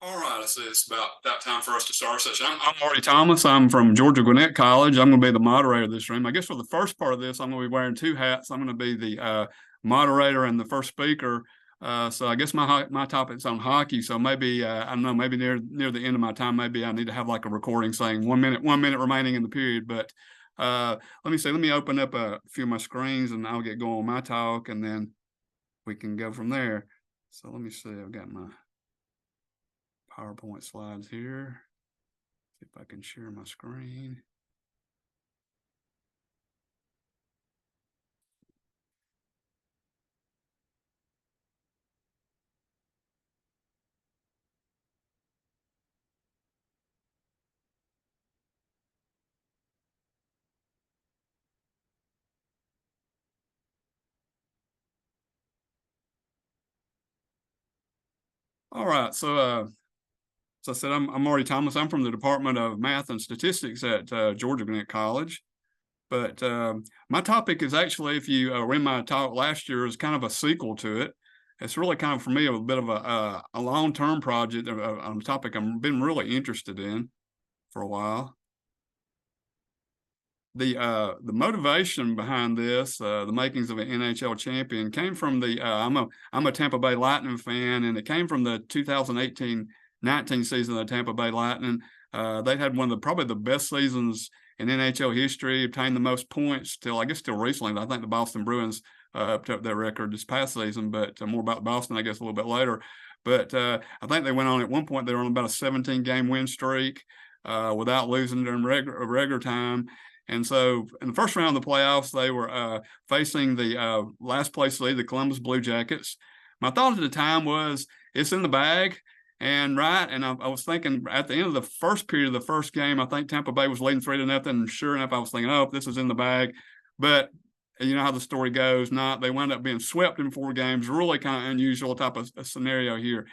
All right, I see it's about that time for us to start our session. I'm Marty Thomas. I'm from Georgia Gwinnett College. I'm going to be the moderator of this room. I guess for the first part of this, I'm going to be wearing two hats. I'm going to be the moderator and the first speaker. So I guess my topic's on hockey. So maybe I don't know. Maybe near the end of my time, maybe I need to have like a recording saying 1 minute remaining in the period. But let me see. Let me open up a few of my screens and I'll get going on my talk, and then we can go from there. So let me see. I've got my PowerPoint slides here. See if I can share my screen. All right, so I said I'm Marty Thomas. I'm from the Department of Math and Statistics at Georgia Gwinnett College. But my topic is actually, if you read my talk last year, is kind of a sequel to it. It's really kind of for me a bit of a long-term project, a topic I've been really interested in for a while. The motivation behind this, the makings of an NHL champion, came from I'm a Tampa Bay Lightning fan, and it came from the 2018-19 season of the Tampa Bay Lightning. They had one of probably the best seasons in NHL history, obtained the most points till recently. I think the Boston Bruins upped up their record this past season, but more about Boston, I guess, a little bit later. But I think they went on at one point. They were on about a 17-game win streak without losing during regular time. And so in the first round of the playoffs, they were facing the last place lead, the Columbus Blue Jackets. My thought at the time was, it's in the bag. And I was thinking at the end of the first period of the first game, I think Tampa Bay was leading 3-0. And sure enough, I was thinking, oh, this is in the bag. But you know how the story goes. They wound up being swept in 4 games. Really kind of unusual type of scenario here.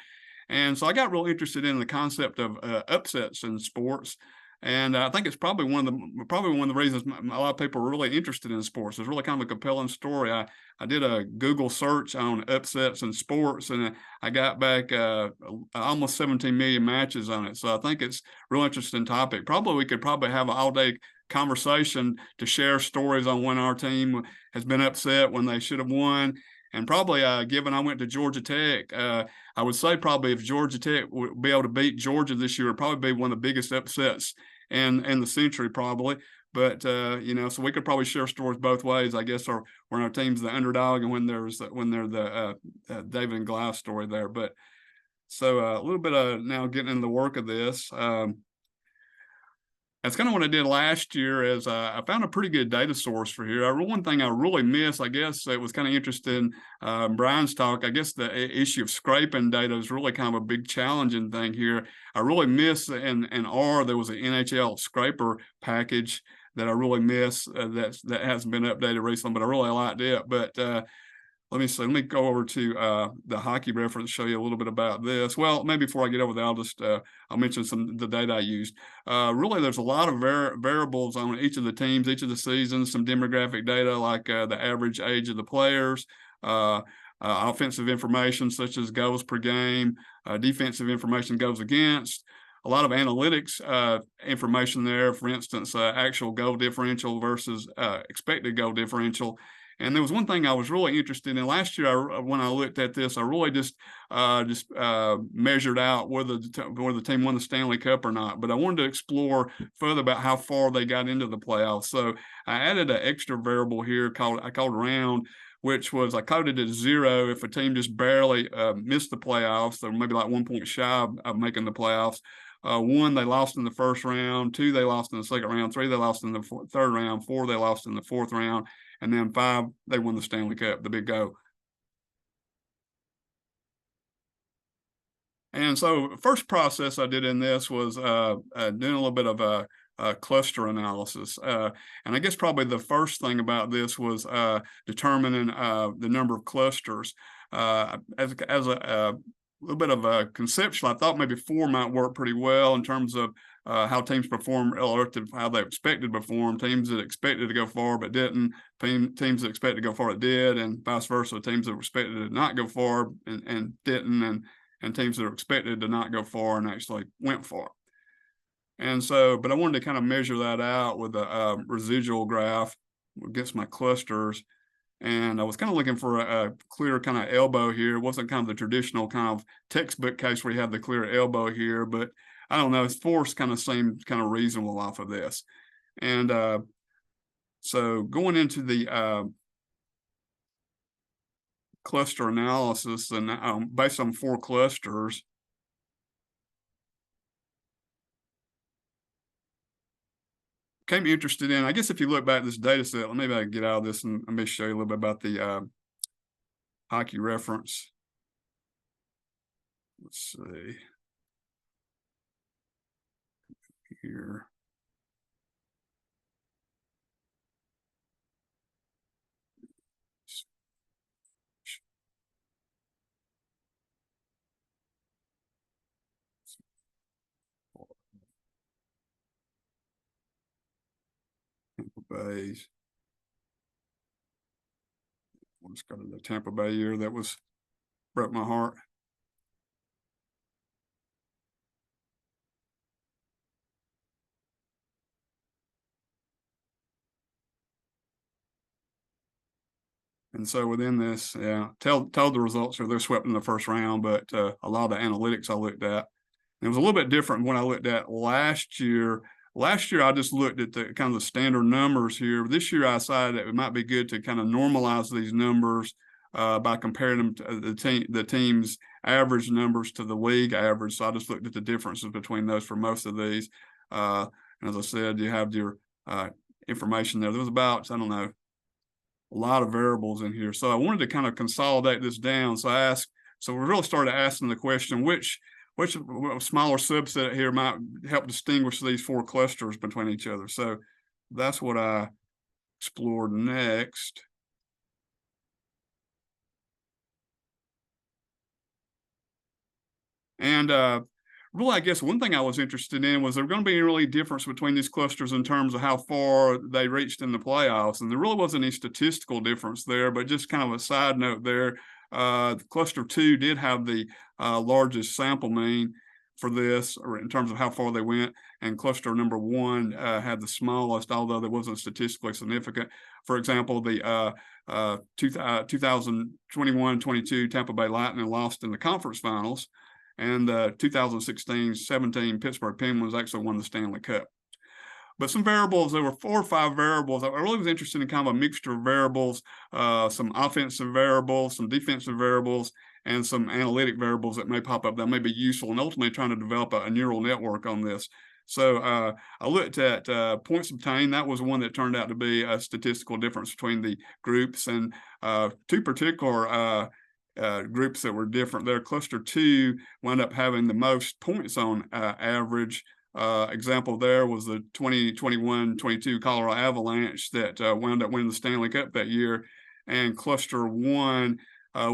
And so I got real interested in the concept of upsets in sports. And I think it's probably one of the reasons a lot of people are really interested in sports. It's really kind of a compelling story. I did a Google search on upsets in sports, and I got back almost 17 million matches on it. So I think it's a real interesting topic. We could probably have an all-day conversation to share stories on when our team has been upset, when they should have won. And probably, given I went to Georgia Tech, I would say probably if Georgia Tech would be able to beat Georgia this year, it'd probably be one of the biggest upsets in the century, probably. But so we could probably share stories both ways, I guess, or when our team's the underdog and when they're the David and Goliath story there. But so a little bit of now getting into the work of this. That's kind of what I did last year. Is I found a pretty good data source for here. One thing I really miss, I guess, it was kind of interesting. Brian's talk. I guess the issue of scraping data is really kind of a big challenging thing here. I really miss in R. There was an NHL scraper package that I really miss that hasn't been updated recently, but I really liked it. But let me see. Let me go over to the hockey reference, show you a little bit about this. Well, maybe before I get over there, I'll mention some of the data I used. Really, there's a lot of variables on each of the teams, each of the seasons, some demographic data like the average age of the players, offensive information such as goals per game, defensive information, goals against, a lot of analytics information there. For instance, actual goal differential versus expected goal differential. And there was one thing I was really interested in last year. When I looked at this, I really just measured out whether the team won the Stanley Cup or not. But I wanted to explore further about how far they got into the playoffs. So I added an extra variable here I called round, which was I coded it as 0 if a team just barely missed the playoffs. They're maybe like 1 point shy of making the playoffs. 1, they lost in the first round. 2, they lost in the second round. 3, they lost in the third round. 4, they lost in the fourth round. And then 5, they won the Stanley Cup, the big go. And so first process I did in this was doing a little bit of a cluster analysis. And I guess probably the first thing about this was determining the number of clusters. As a little bit of a conceptual, I thought maybe 4 might work pretty well in terms of how teams perform relative to how they expected to perform. Teams that expected to go far but didn't, teams that expected to go far that did, and vice versa. Teams that expected to not go far and didn't, and teams that are expected to not go far and actually went far. And so, but I wanted to kind of measure that out with a residual graph against my clusters. And I was kind of looking for a clear kind of elbow here. It wasn't kind of the traditional kind of textbook case where you have the clear elbow here, but I don't know, force kind of seemed kind of reasonable off of this. And so going into the cluster analysis, and based on 4 clusters, became interested in, I guess if you look back at this data set, maybe I can get out of this and let me show you a little bit about the hockey reference. Let's see here. Tampa Bay's. We'll just go to the Tampa Bay year that broke my heart. And so within this, told the results are they're swept in the first round, but a lot of the analytics I looked at, and it was a little bit different when I looked at last year. Last year, I just looked at the kind of the standard numbers here. This year, I decided that it might be good to kind of normalize these numbers by comparing them to the team's average numbers to the league average. So I just looked at the differences between those for most of these. And as I said, you have your information there. There was about, I don't know, a lot of variables in here. So I wanted to kind of consolidate this down. So we really started asking the question, which smaller subset here might help distinguish these 4 clusters between each other. So that's what I explored next. And really, I guess one thing I was interested in was there going to be really difference between these clusters in terms of how far they reached in the playoffs. And there really wasn't any statistical difference there, but just kind of a side note there, cluster 2 did have the largest sample mean for this, or in terms of how far they went, and cluster number 1 had the smallest, although that wasn't statistically significant. For example, the 2021-22 Tampa Bay Lightning lost in the conference finals, and the 2016-17 Pittsburgh Penguins actually won the Stanley Cup. But some variables, there were 4 or 5 variables. I really was interested in kind of a mixture of variables, some offensive variables, some defensive variables, and some analytic variables that may pop up that may be useful, and ultimately trying to develop a neural network on this. So I looked at points obtained. That was one that turned out to be a statistical difference between the groups, and 2 particular groups that were different there. Cluster 2 wound up having the most points on average. Example there was the 2021-22 Colorado Avalanche that wound up winning the Stanley Cup that year, and cluster 1,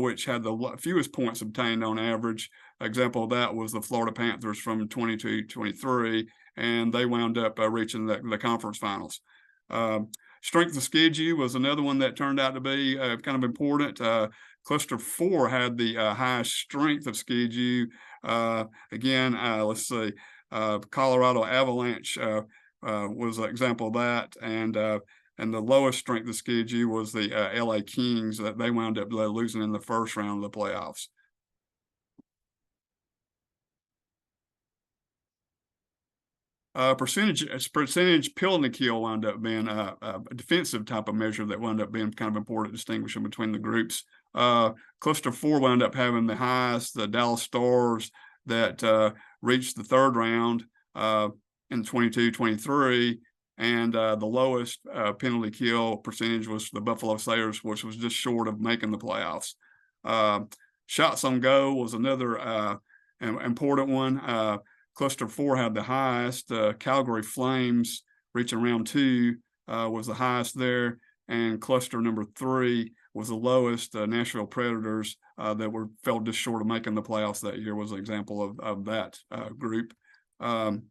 which had the fewest points obtained on average. Example of that was the Florida Panthers from 22-23, and they wound up reaching the conference finals. Strength of schedule was another one that turned out to be kind of important. Cluster 4 had the highest strength of schedule. Again, let's see, Colorado Avalanche was an example of that, and the lowest strength of schedule was the LA Kings, that they wound up losing in the first round of the playoffs. Percentage penalty kill wound up being a defensive type of measure that wound up being kind of important, distinguishing between the groups. Cluster 4 wound up having the highest, the Dallas Stars, that reached the 3rd round in 22-23, and the lowest penalty kill percentage was the Buffalo Sabres, which was just short of making the playoffs. Shots on goal was another important one. Cluster 4 had the highest. Calgary Flames reaching round 2 was the highest there, and cluster number 3 was the lowest. Nashville Predators that fell just short of making the playoffs that year was an example of that group. In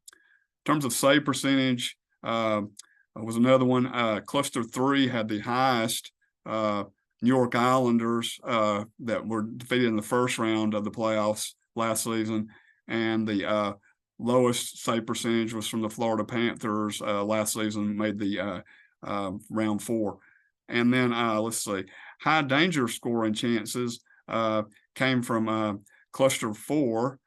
terms of save percentage, was another one. Cluster 3 had the highest. New York Islanders that were defeated in the first round of the playoffs last season, and the lowest save percentage was from the Florida Panthers last season, made the round 4. And then let's see, high danger scoring chances came from cluster 4,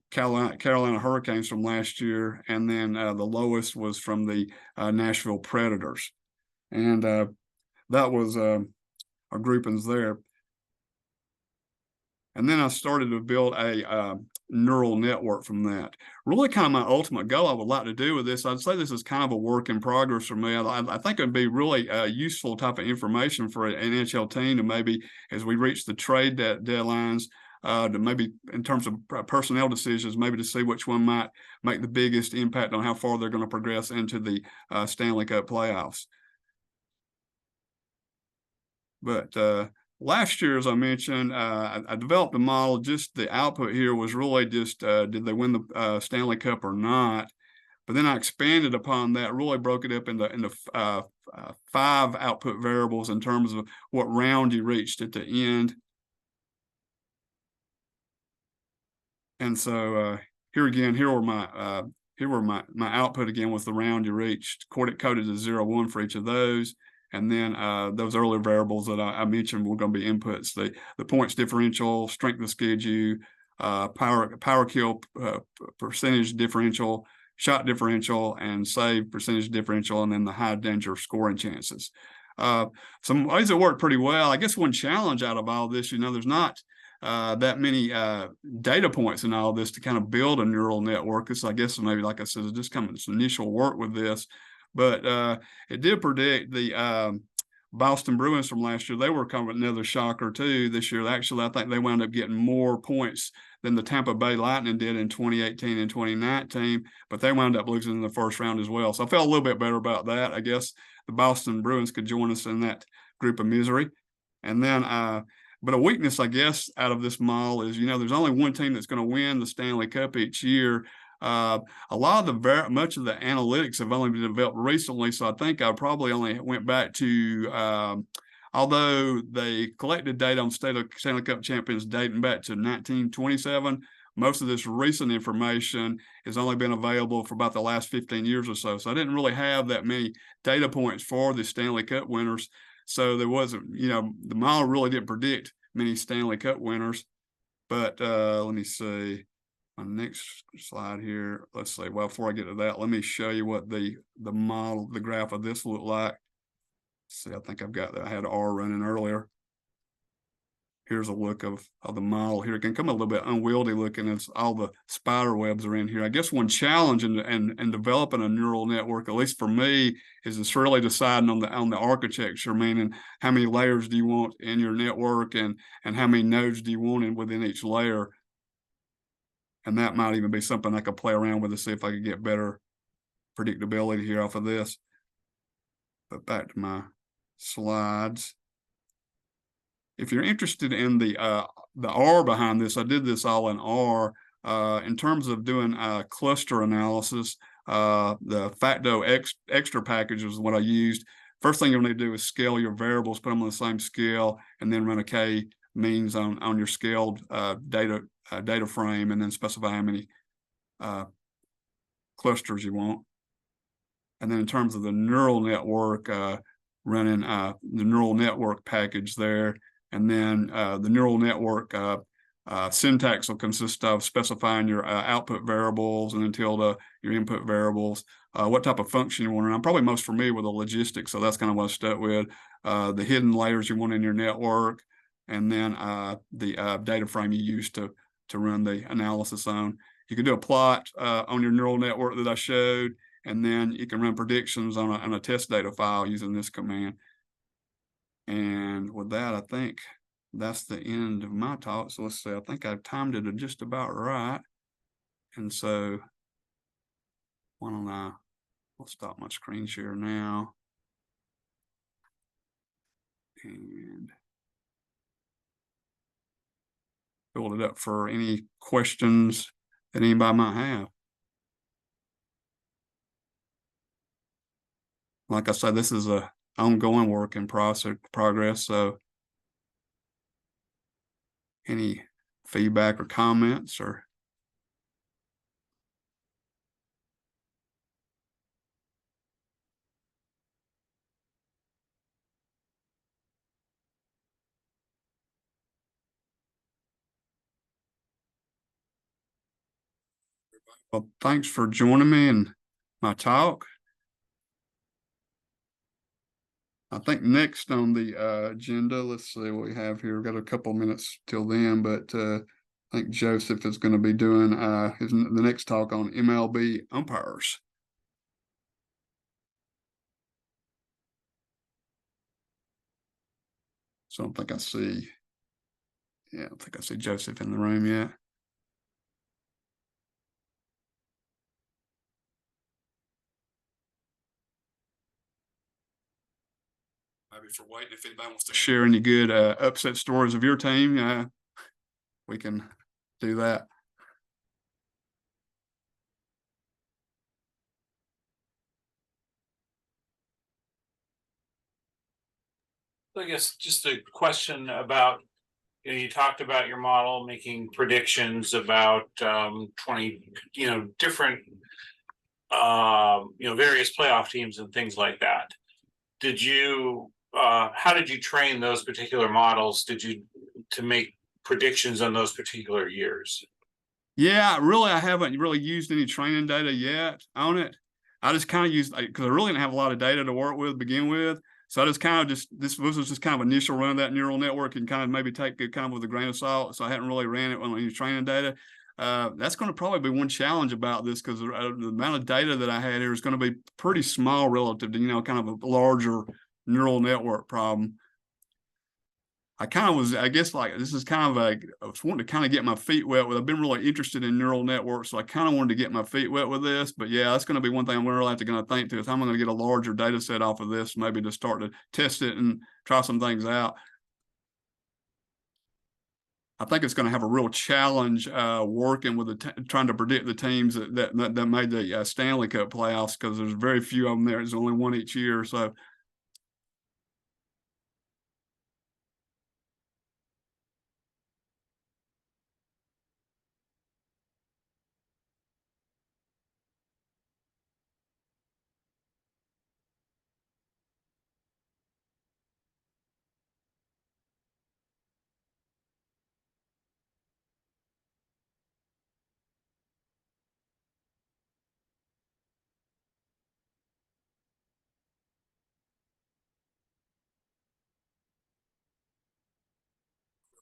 Carolina Hurricanes from last year, and then the lowest was from the Nashville Predators. And that was our groupings there. And then I started to build a neural network from that. Really kind of my ultimate goal I would like to do with this. I'd say this is kind of a work in progress for me. I think it'd be really useful type of information for an NHL team to maybe, as we reach the trade deadlines, to maybe in terms of personnel decisions, maybe to see which one might make the biggest impact on how far they're going to progress into the Stanley Cup playoffs. But last year, as I mentioned, I developed a model. Just the output here was really just did they win the Stanley Cup or not? But then I expanded upon that, really broke it up into 5 output variables in terms of what round you reached at the end. And so here were my output again with the round you reached, coded to 0, 1 for each of those. And then those earlier variables that I mentioned were going to be inputs: the points differential, strength of schedule, power kill percentage differential, shot differential, and save percentage differential, and then the high danger scoring chances. Some ways it worked pretty well. I guess one challenge out of all this, there's not that many data points in all this to kind of build a neural network. It's, I guess, maybe, like I said, it's just kind of some initial work with this. But it did predict the Boston Bruins from last year. They were kind of another shocker too this year. Actually, I think they wound up getting more points than the Tampa Bay Lightning did in 2018 and 2019, but they wound up losing in the first round as well. So I felt a little bit better about that. I guess the Boston Bruins could join us in that group of misery. And then but a weakness, I guess, out of this model is, there's only one team that's going to win the Stanley Cup each year. A lot of much of the analytics have only been developed recently, so I think I probably only went back to, although they collected data on state of Stanley Cup champions dating back to 1927, most of this recent information has only been available for about the last 15 years or so. So I didn't really have that many data points for the Stanley Cup winners. So there wasn't, the model really didn't predict many Stanley Cup winners. But let me see. My next slide here. Let's see. Well, before I get to that, let me show you what the model, the graph of this looked like. Let's see, I think I've got that. I had R running earlier. Here's a look of the model here. It can come a little bit unwieldy looking as all the spider webs are in here. I guess one challenge in developing a neural network, at least for me, is it's really deciding on the architecture, meaning how many layers do you want in your network and how many nodes do you want within each layer. And that might even be something I could play around with to see if I could get better predictability here off of this. But back to my slides. If you're interested in the R behind this, I did this all in R. In terms of doing cluster analysis, the Facto extra package is what I used. First thing you'll need to do is scale your variables, put them on the same scale, and then run a k-means on your scaled data frame, and then specify how many clusters you want. And then in terms of the neural network, running the neural network package there. And then the neural network syntax will consist of specifying your output variables and then tilde your input variables, what type of function you want to run. I'm probably most familiar with the logistics, so that's kind of what I stuck with. The hidden layers you want in your network, and then the data frame you use to run the analysis on. You can do a plot on your neural network that I showed, and then you can run predictions on a test data file using this command. And with that, I think that's the end of my talk. So let's see, I think I've timed it just about right. And so why don't I'll stop my screen share now. And build it up for any questions that anybody might have. Like I said, this is a ongoing work in progress. So any feedback or comments or? Well, thanks for joining me in my talk. I think next on the agenda, let's see what we have here. We've got a couple minutes till then, but I think Joseph is going to be doing the next talk on MLB umpires. So I don't think I see, yeah, I don't think I see Joseph in the room yet. Maybe for waiting, if anybody wants to share any good upset stories of your team, we can do that. I guess just a question about, you talked about your model making predictions about 20, different, various playoff teams and things like that. How did you train those particular models? To make predictions on those particular years? Yeah, really, I haven't really used any training data yet on it. I just kind of used, because I really didn't have a lot of data to work with to begin with. So I just kind of this was just kind of initial run of that neural network and kind of maybe take it kind of with a grain of salt. So I hadn't really ran it on any training data. That's going to probably be one challenge about this, because the amount of data that I had here is going to be pretty small relative to, kind of a larger neural network problem. I guess like this is kind of I was wanting to kind of get my feet wet with. I've been really interested in neural networks, so I kind of wanted to get my feet wet with this. But yeah, that's going to be one thing I'm really have to going to think to is how I'm going to get a larger data set off of this, maybe to start to test it and try some things out. I think it's going to have a real challenge working with trying to predict the teams that made the Stanley Cup playoffs, because there's very few of them there. There's only one each year, so.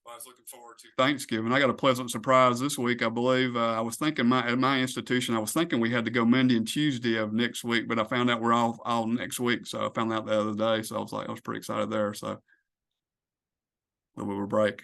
I was looking forward to Thanksgiving. I got a pleasant surprise this week, I believe. I was thinking at my institution, I was thinking we had to go Monday and Tuesday of next week, but I found out we're all next week. So I found out the other day. So I was pretty excited there. So a little bit of a break.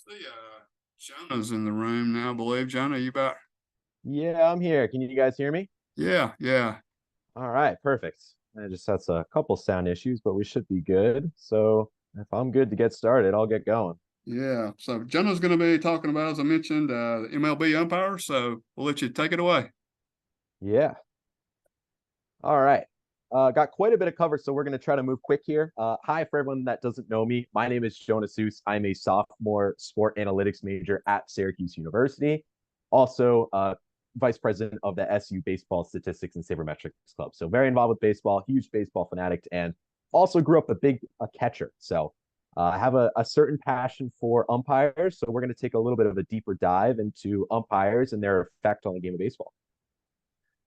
See, Jonah's in the room now, I believe. Jonah, you back? Yeah, I'm here. Can you guys hear me? Yeah. All right, perfect. I just had a couple sound issues, but we should be good. So if I'm good to get started, I'll get going. Yeah. So Jonah's going to be talking about, as I mentioned, the MLB umpires. So we'll let you take it away. Yeah. All right. Got quite a bit of cover, so we're going to try to move quick here. Hi, for everyone that doesn't know me. My name is Jonah Soos. I'm a sophomore sport analytics major at Syracuse University. Also, vice president of the SU Baseball Statistics and Sabermetrics Club. So very involved with baseball, huge baseball fanatic, and also grew up a catcher. So I have a certain passion for umpires. So we're going to take a little bit of a deeper dive into umpires and their effect on the game of baseball.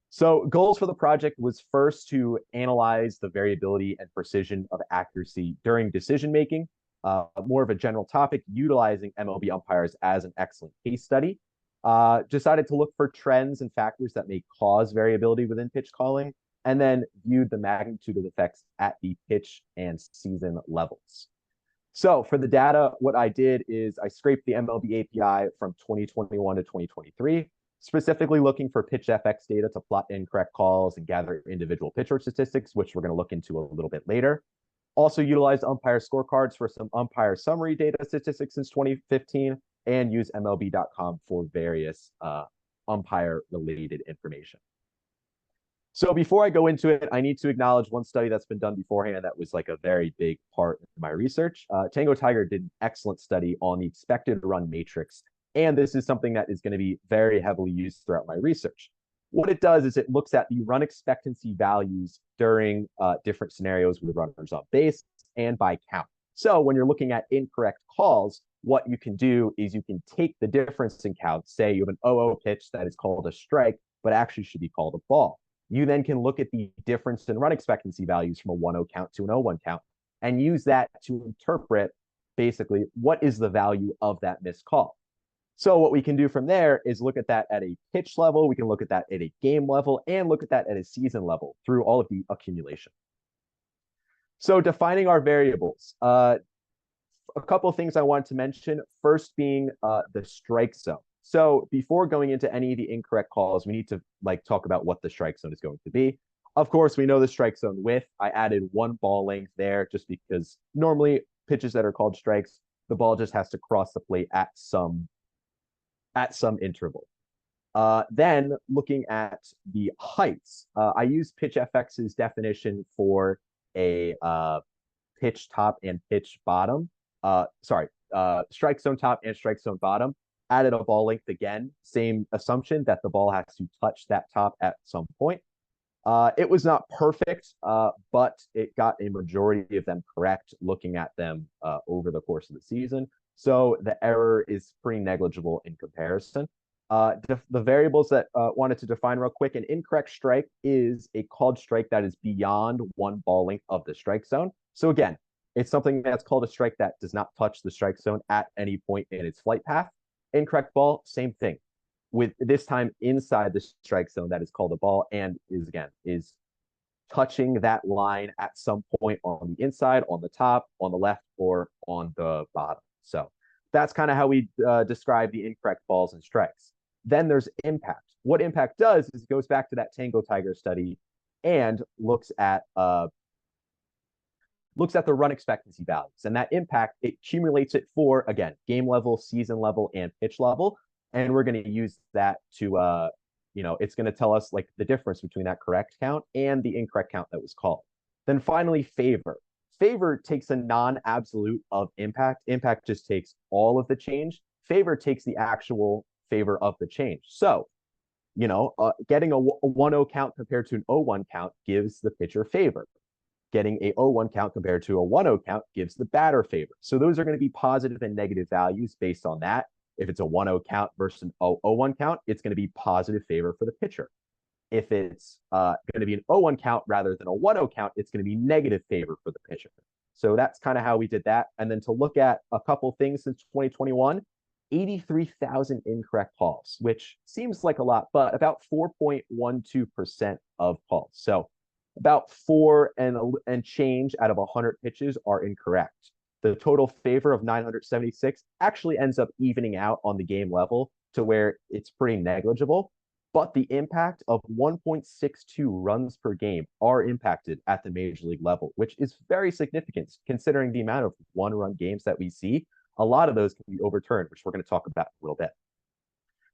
So goals for the project was first to analyze the variability and precision of accuracy during decision making, more of a general topic, utilizing MLB umpires as an excellent case study. Decided to look for trends and factors that may cause variability within pitch calling, and then viewed the magnitude of effects at the pitch and season levels. So for the data, what I did is I scraped the MLB API from 2021 to 2023, specifically looking for pitch FX data to plot incorrect calls and gather individual pitcher statistics, which we're going to look into a little bit later. Also utilized umpire scorecards for some umpire summary data statistics since 2015, and use MLB.com for various umpire-related information. So before I go into it, I need to acknowledge one study that's been done beforehand that was like a very big part of my research. Tango Tiger did an excellent study on the expected run matrix, and this is something that is going to be very heavily used throughout my research. What it does is it looks at the run expectancy values during different scenarios with runners on base and by count. So when you're looking at incorrect calls, what you can do is you can take the difference in count. Say you have an 0-0 pitch that is called a strike, but actually should be called a ball. You then can look at the difference in run expectancy values from a 1-0 count to an 0-1 count and use that to interpret basically what is the value of that missed call. So what we can do from there is look at that at a pitch level, we can look at that at a game level, and look at that at a season level through all of the accumulation. So defining our variables. A couple of things I wanted to mention, first being the strike zone. So before going into any of the incorrect calls, we need to talk about what the strike zone is going to be. Of course, we know the strike zone width. I added 1 ball length there just because normally pitches that are called strikes, the ball just has to cross the plate at some interval. Then looking at the heights, I use PitchFX's definition for a pitch top and pitch bottom. Strike zone top and strike zone bottom. Added a ball length again, same assumption that the ball has to touch that top at some point. It was not perfect, but it got a majority of them correct looking at them over the course of the season. So the error is pretty negligible in comparison. The variables that wanted to define real quick, an incorrect strike is a called strike that is beyond 1 ball length of the strike zone. So again, it's something that's called a strike that does not touch the strike zone at any point in its flight path. Incorrect ball, same thing. With this time inside the strike zone, that is called a ball and is touching that line at some point on the inside, on the top, on the left, or on the bottom. So that's kind of how we describe the incorrect balls and strikes. Then there's impact. What impact does is it goes back to that Tango Tiger study and looks at the run expectancy values. And that impact, it accumulates it for, again, game level, season level, and pitch level. And we're going to use that to, it's going to tell us the difference between that correct count and the incorrect count that was called. Then finally, favor. Favor takes a non-absolute of impact. Impact just takes all of the change. Favor takes the actual favor of the change. So, getting a 1-0 count compared to an 0-1 count gives the pitcher favor. Getting a 0-1 count compared to a 1-0 count gives the batter favor. So those are going to be positive and negative values based on that. If it's a 1-0 count versus an 0-1 count, it's going to be positive favor for the pitcher. If it's going to be an 0-1 count rather than a 1-0 count, it's going to be negative favor for the pitcher. So that's kind of how we did that. And then to look at a couple things since 2021, 83,000 incorrect calls, which seems like a lot, but about 4.12% of calls. So about 4 and change out of 100 pitches are incorrect. The total favor of 976 actually ends up evening out on the game level to where it's pretty negligible, but the impact of 1.62 runs per game are impacted at the major league level, which is very significant considering the amount of 1-run games that we see. A lot of those can be overturned, which we're going to talk about in a little bit.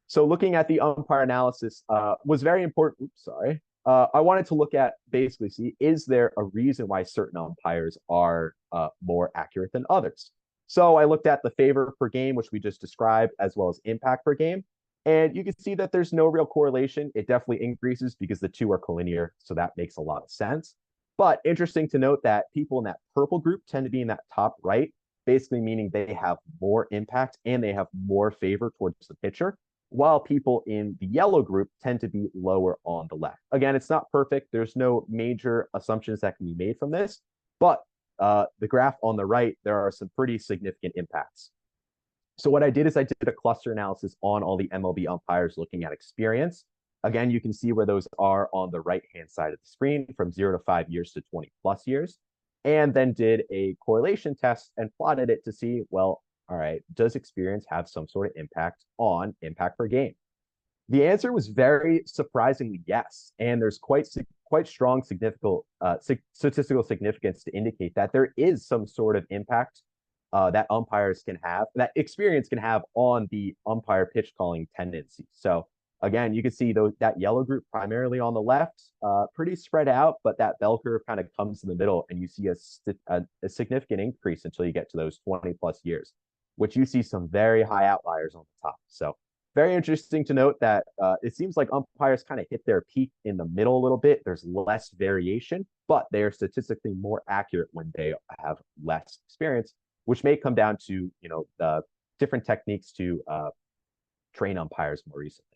So looking at the umpire analysis was very important. I wanted to look at basically see, is there a reason why certain umpires are more accurate than others? So I looked at the favor per game, which we just described, as well as impact per game. And you can see that there's no real correlation. It definitely increases because the two are collinear. So that makes a lot of sense. But interesting to note that people in that purple group tend to be in that top right, basically meaning they have more impact and they have more favor towards the pitcher. while people in the yellow group tend to be lower on the left. Again, it's not perfect. There's no major assumptions that can be made from this, but the graph on the right, there are some pretty significant impacts. So what I did is I did a cluster analysis on all the MLB umpires looking at experience. Again, you can see where those are on the right-hand side of the screen from 0 to 5 years to 20 plus years, and then did a correlation test and plotted it to see, well, all right, does experience have some sort of impact on impact per game? The answer was very surprisingly yes, and there's quite strong statistical significance to indicate that there is some sort of impact that umpires can have, that experience can have on the umpire pitch calling tendency. So again, you can see that yellow group primarily on the left, pretty spread out, but that bell curve kind of comes in the middle, and you see a significant increase until you get to those 20 plus years, which you see some very high outliers on the top. So very interesting to note that it seems like umpires kind of hit their peak in the middle a little bit. There's less variation, but they are statistically more accurate when they have less experience, which may come down to, different techniques to train umpires more recently.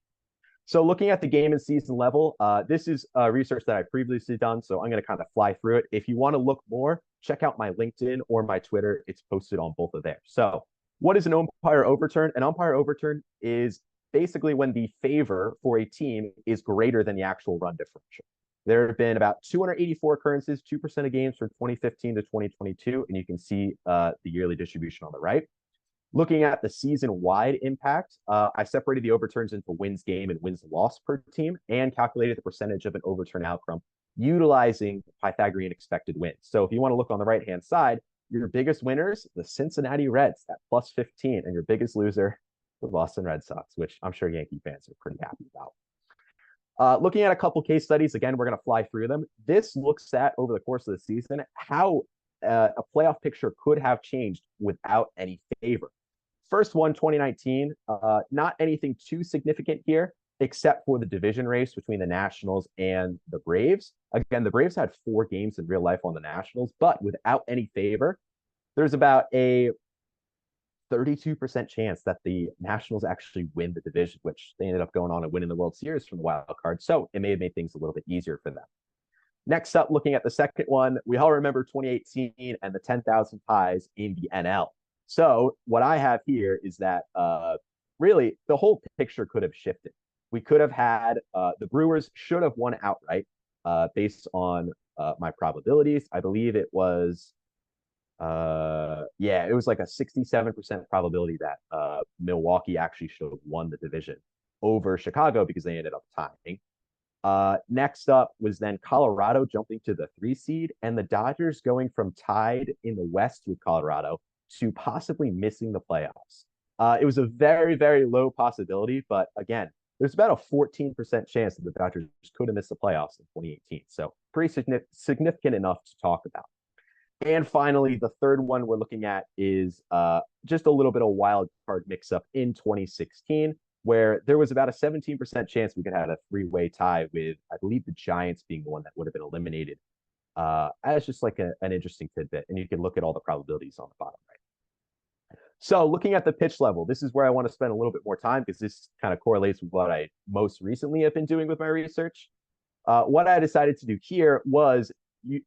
So looking at the game and season level, this is research that I previously done, so I'm going to kind of fly through it. If you want to look more, check out my LinkedIn or my Twitter. It's posted on both of there. So what is an umpire overturn? An umpire overturn is basically when the favor for a team is greater than the actual run differential. There have been about 284 occurrences, 2% of games from 2015 to 2022, and you can see the yearly distribution on the right. Looking at the season-wide impact, I separated the overturns into wins game and wins loss per team and calculated the percentage of an overturn outcome utilizing Pythagorean expected wins. So if you want to look on the right-hand side, your biggest winners, the Cincinnati Reds at plus 15, and your biggest loser, the Boston Red Sox, which I'm sure Yankee fans are pretty happy about. Looking at a couple case studies, again, we're going to fly through them. This looks at, over the course of the season, how a playoff picture could have changed without any favor. First one, 2019, not anything too significant here, except for the division race between the Nationals and the Braves. Again, the Braves had 4 games in real life on the Nationals, but without any favor, there's about a 32% chance that the Nationals actually win the division, which they ended up going on and winning the World Series from the wild card. So it may have made things a little bit easier for them. Next up, looking at the second one, we all remember 2018 and the 10,000 ties in the NL. So what I have here is that really the whole picture could have shifted. We could have had the Brewers should have won outright based on my probabilities. I believe it was it was like a 67% probability that Milwaukee actually should have won the division over Chicago because they ended up tying. Next up was then Colorado jumping to the 3 seed and the Dodgers going from tied in the West with Colorado to possibly missing the playoffs. It was a very, very low possibility, but again, there's about a 14% chance that the Dodgers could have missed the playoffs in 2018. So pretty significant enough to talk about. And finally, the third one we're looking at is just a little bit of wild card mix-up in 2016, where there was about a 17% chance we could have a 3-way tie with, I believe, the Giants being the one that would have been eliminated. As just like an interesting tidbit, and you can look at all the probabilities on the bottom right. So looking at the pitch level, this is where I want to spend a little bit more time because this kind of correlates with what I most recently have been doing with my research. What I decided to do here was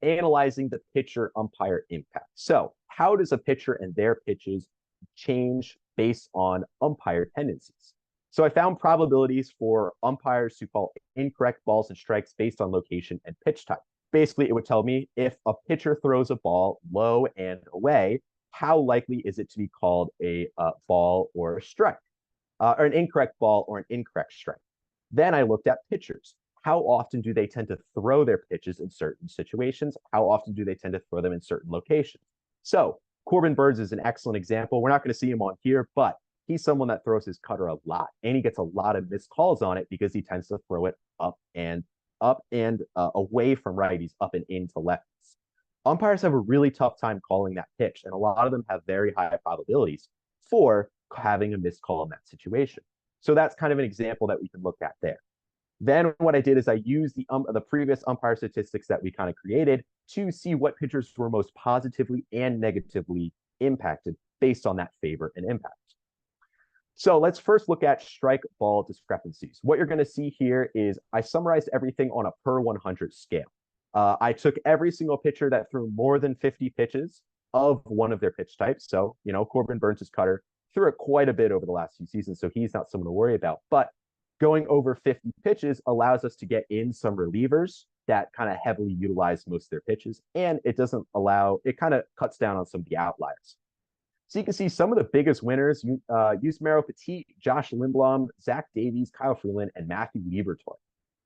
analyzing the pitcher umpire impact. So how does a pitcher and their pitches change based on umpire tendencies? So I found probabilities for umpires to call incorrect balls and strikes based on location and pitch type. Basically, it would tell me if a pitcher throws a ball low and away, how likely is it to be called a ball or a strike, or an incorrect ball or an incorrect strike. Then I looked at pitchers. How often do they tend to throw their pitches in certain situations? How often do they tend to throw them in certain locations? So Corbin Burns is an excellent example. We're not going to see him on here, but he's someone that throws his cutter a lot, and he gets a lot of missed calls on it because he tends to throw it up and away from righties, up and into lefties. Umpires have a really tough time calling that pitch, and a lot of them have very high probabilities for having a missed call in that situation. So that's kind of an example that we can look at there. Then what I did is I used the previous umpire statistics that we kind of created to see what pitchers were most positively and negatively impacted based on that favor and impact. So let's first look at strike ball discrepancies. What you're going to see here is I summarized everything on a per 100 scale. I took every single pitcher that threw more than 50 pitches of one of their pitch types. So, Corbin Burns' cutter threw it quite a bit over the last few seasons, so he's not someone to worry about. But going over 50 pitches allows us to get in some relievers that kind of heavily utilize most of their pitches, and it kind of cuts down on some of the outliers. So you can see some of the biggest winners, Yusmeiro Petit, Josh Lindblom, Zach Davies, Kyle Freeland, and Matthew Liebertoy,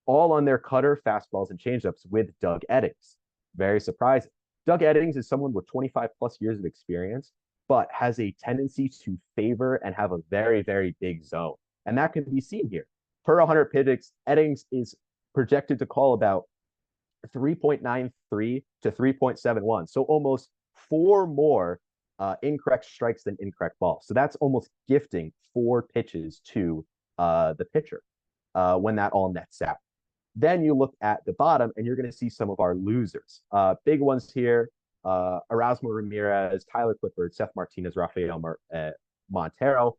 all on their cutter, fastballs, and changeups with Doug Eddings. Very surprising. Doug Eddings is someone with 25 plus years of experience, but has a tendency to favor and have a very, very big zone. And that can be seen here. Per 100 pitches, Eddings is projected to call about 3.93 to 3.71. So almost 4 more incorrect strikes than incorrect balls. So that's almost gifting 4 pitches to the pitcher when that all nets out. Then you look at the bottom and you're going to see some of our losers. Big ones here, Erasmo Ramirez, Tyler Clifford, Seth Martinez, Rafael Montero,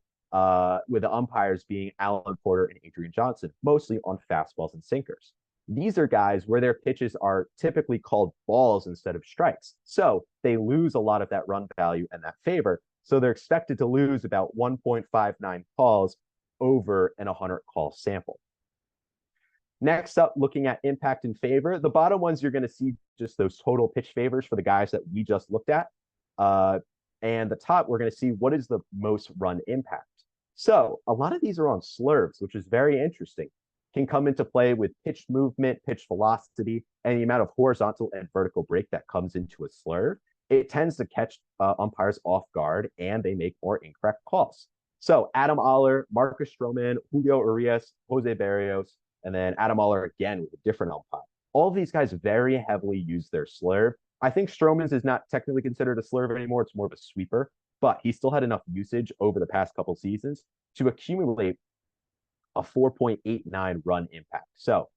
with the umpires being Alan Porter and Adrian Johnson, mostly on fastballs and sinkers. These are guys where their pitches are typically called balls instead of strikes. So they lose a lot of that run value and that favor. So they're expected to lose about 1.59 calls over an 100 call sample. Next up, looking at impact and favor, the bottom ones, you're going to see just those total pitch favors for the guys that we just looked at. And the top, we're going to see what is the most run impact. So a lot of these are on slurves, which is very interesting. Can come into play with pitch movement, pitch velocity, and the amount of horizontal and vertical break that comes into a slurve. It tends to catch umpires off guard, and they make more incorrect calls. So Adam Oller, Marcus Stroman, Julio Urias, Jose Barrios, and then Adam Oller again with a different umpire. All of these guys very heavily use their slurve. I think Stroman's is not technically considered a slurve anymore. It's more of a sweeper, but he still had enough usage over the past couple seasons to accumulate a 4.89 run impact. So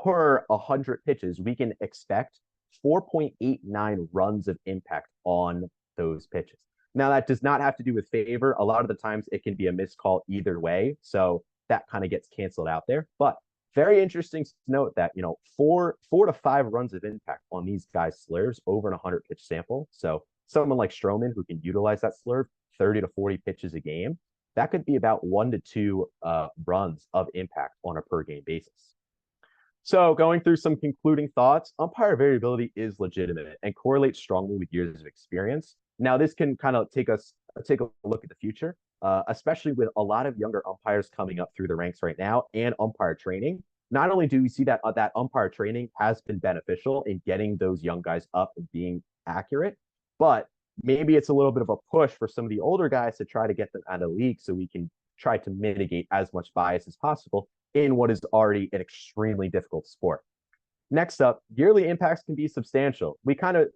per 100 pitches, we can expect 4.89 runs of impact on those pitches. Now, that does not have to do with favor. A lot of the times it can be a missed call either way. So that kind of gets canceled out there. But very interesting to note that, 4 to 5 runs of impact on these guys' slurves over an 100 pitch sample. So someone like Stroman who can utilize that slurve 30 to 40 pitches a game, that could be about 1 to 2 runs of impact on a per game basis. So going through some concluding thoughts, umpire variability is legitimate and correlates strongly with years of experience. Now, this can kind of take a look at the future, especially with a lot of younger umpires coming up through the ranks right now and umpire training. Not only do we see that that umpire training has been beneficial in getting those young guys up and being accurate, but maybe it's a little bit of a push for some of the older guys to try to get them out of the league so we can try to mitigate as much bias as possible in what is already an extremely difficult sport. Next up, yearly impacts can be substantial. We kind of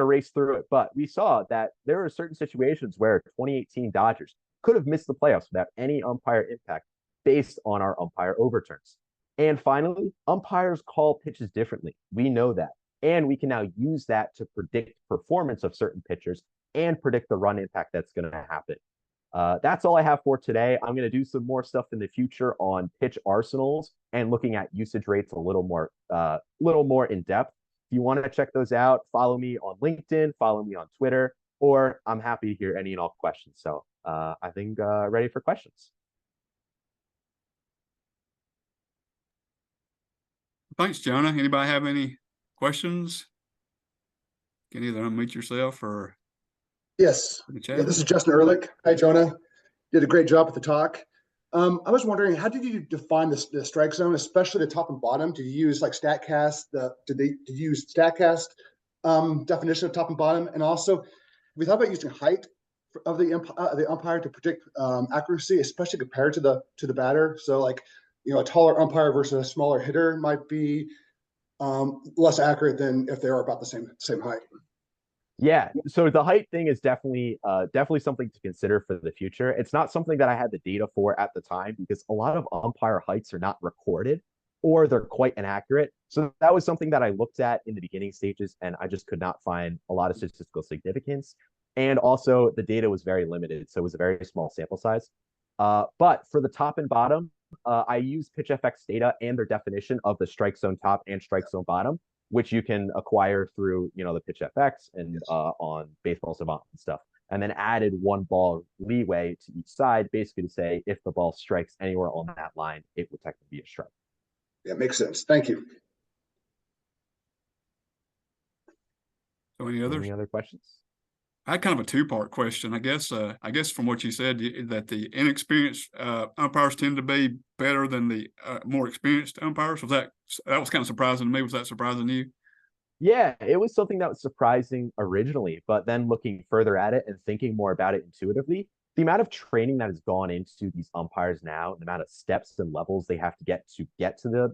raced through it, but we saw that there are certain situations where 2018 Dodgers could have missed the playoffs without any umpire impact based on our umpire overturns. And finally, umpires call pitches differently. We know that. And we can now use that to predict performance of certain pitchers and predict the run impact that's going to happen. That's all I have for today. I'm going to do some more stuff in the future on pitch arsenals and looking at usage rates a little more in depth. If you want to check those out, follow me on LinkedIn, follow me on Twitter, or I'm happy to hear any and all questions. So I think ready for questions. Thanks, Jonah. Anybody have any questions? You can either unmute yourself or Yes. Yeah, this is Justin Ehrlich. Hi, Jonah. Did a great job with the talk. I was wondering, how did you define the strike zone, especially the top and bottom? Did you use like StatCast? Did you use StatCast definition of top and bottom? And also, we thought about using height of the umpire to predict accuracy, especially compared to the batter. So, like, a taller umpire versus a smaller hitter might be less accurate than if they were about the same height. Yeah, so the height thing is definitely something to consider for the future. It's not something that I had the data for at the time because a lot of umpire heights are not recorded or they're quite inaccurate. So that was something that I looked at in the beginning stages and I just could not find a lot of statistical significance. And also the data was very limited, so it was a very small sample size. But for the top and bottom, I use PitchFX data and their definition of the strike zone top and strike zone bottom, which you can acquire through, the PitchFX and on Baseball Savant and stuff. And then added one ball leeway to each side, basically to say if the ball strikes anywhere on that line, it would technically be a strike. Yeah, makes sense. Thank you. So any others? Any other questions? I had kind of a two-part question. I guess from what you said, that the inexperienced umpires tend to be better than the more experienced umpires. That was kind of surprising to me. Was that surprising to you? Yeah, it was something that was surprising originally, but then looking further at it and thinking more about it intuitively, the amount of training that has gone into these umpires now, the amount of steps and levels they have to get to the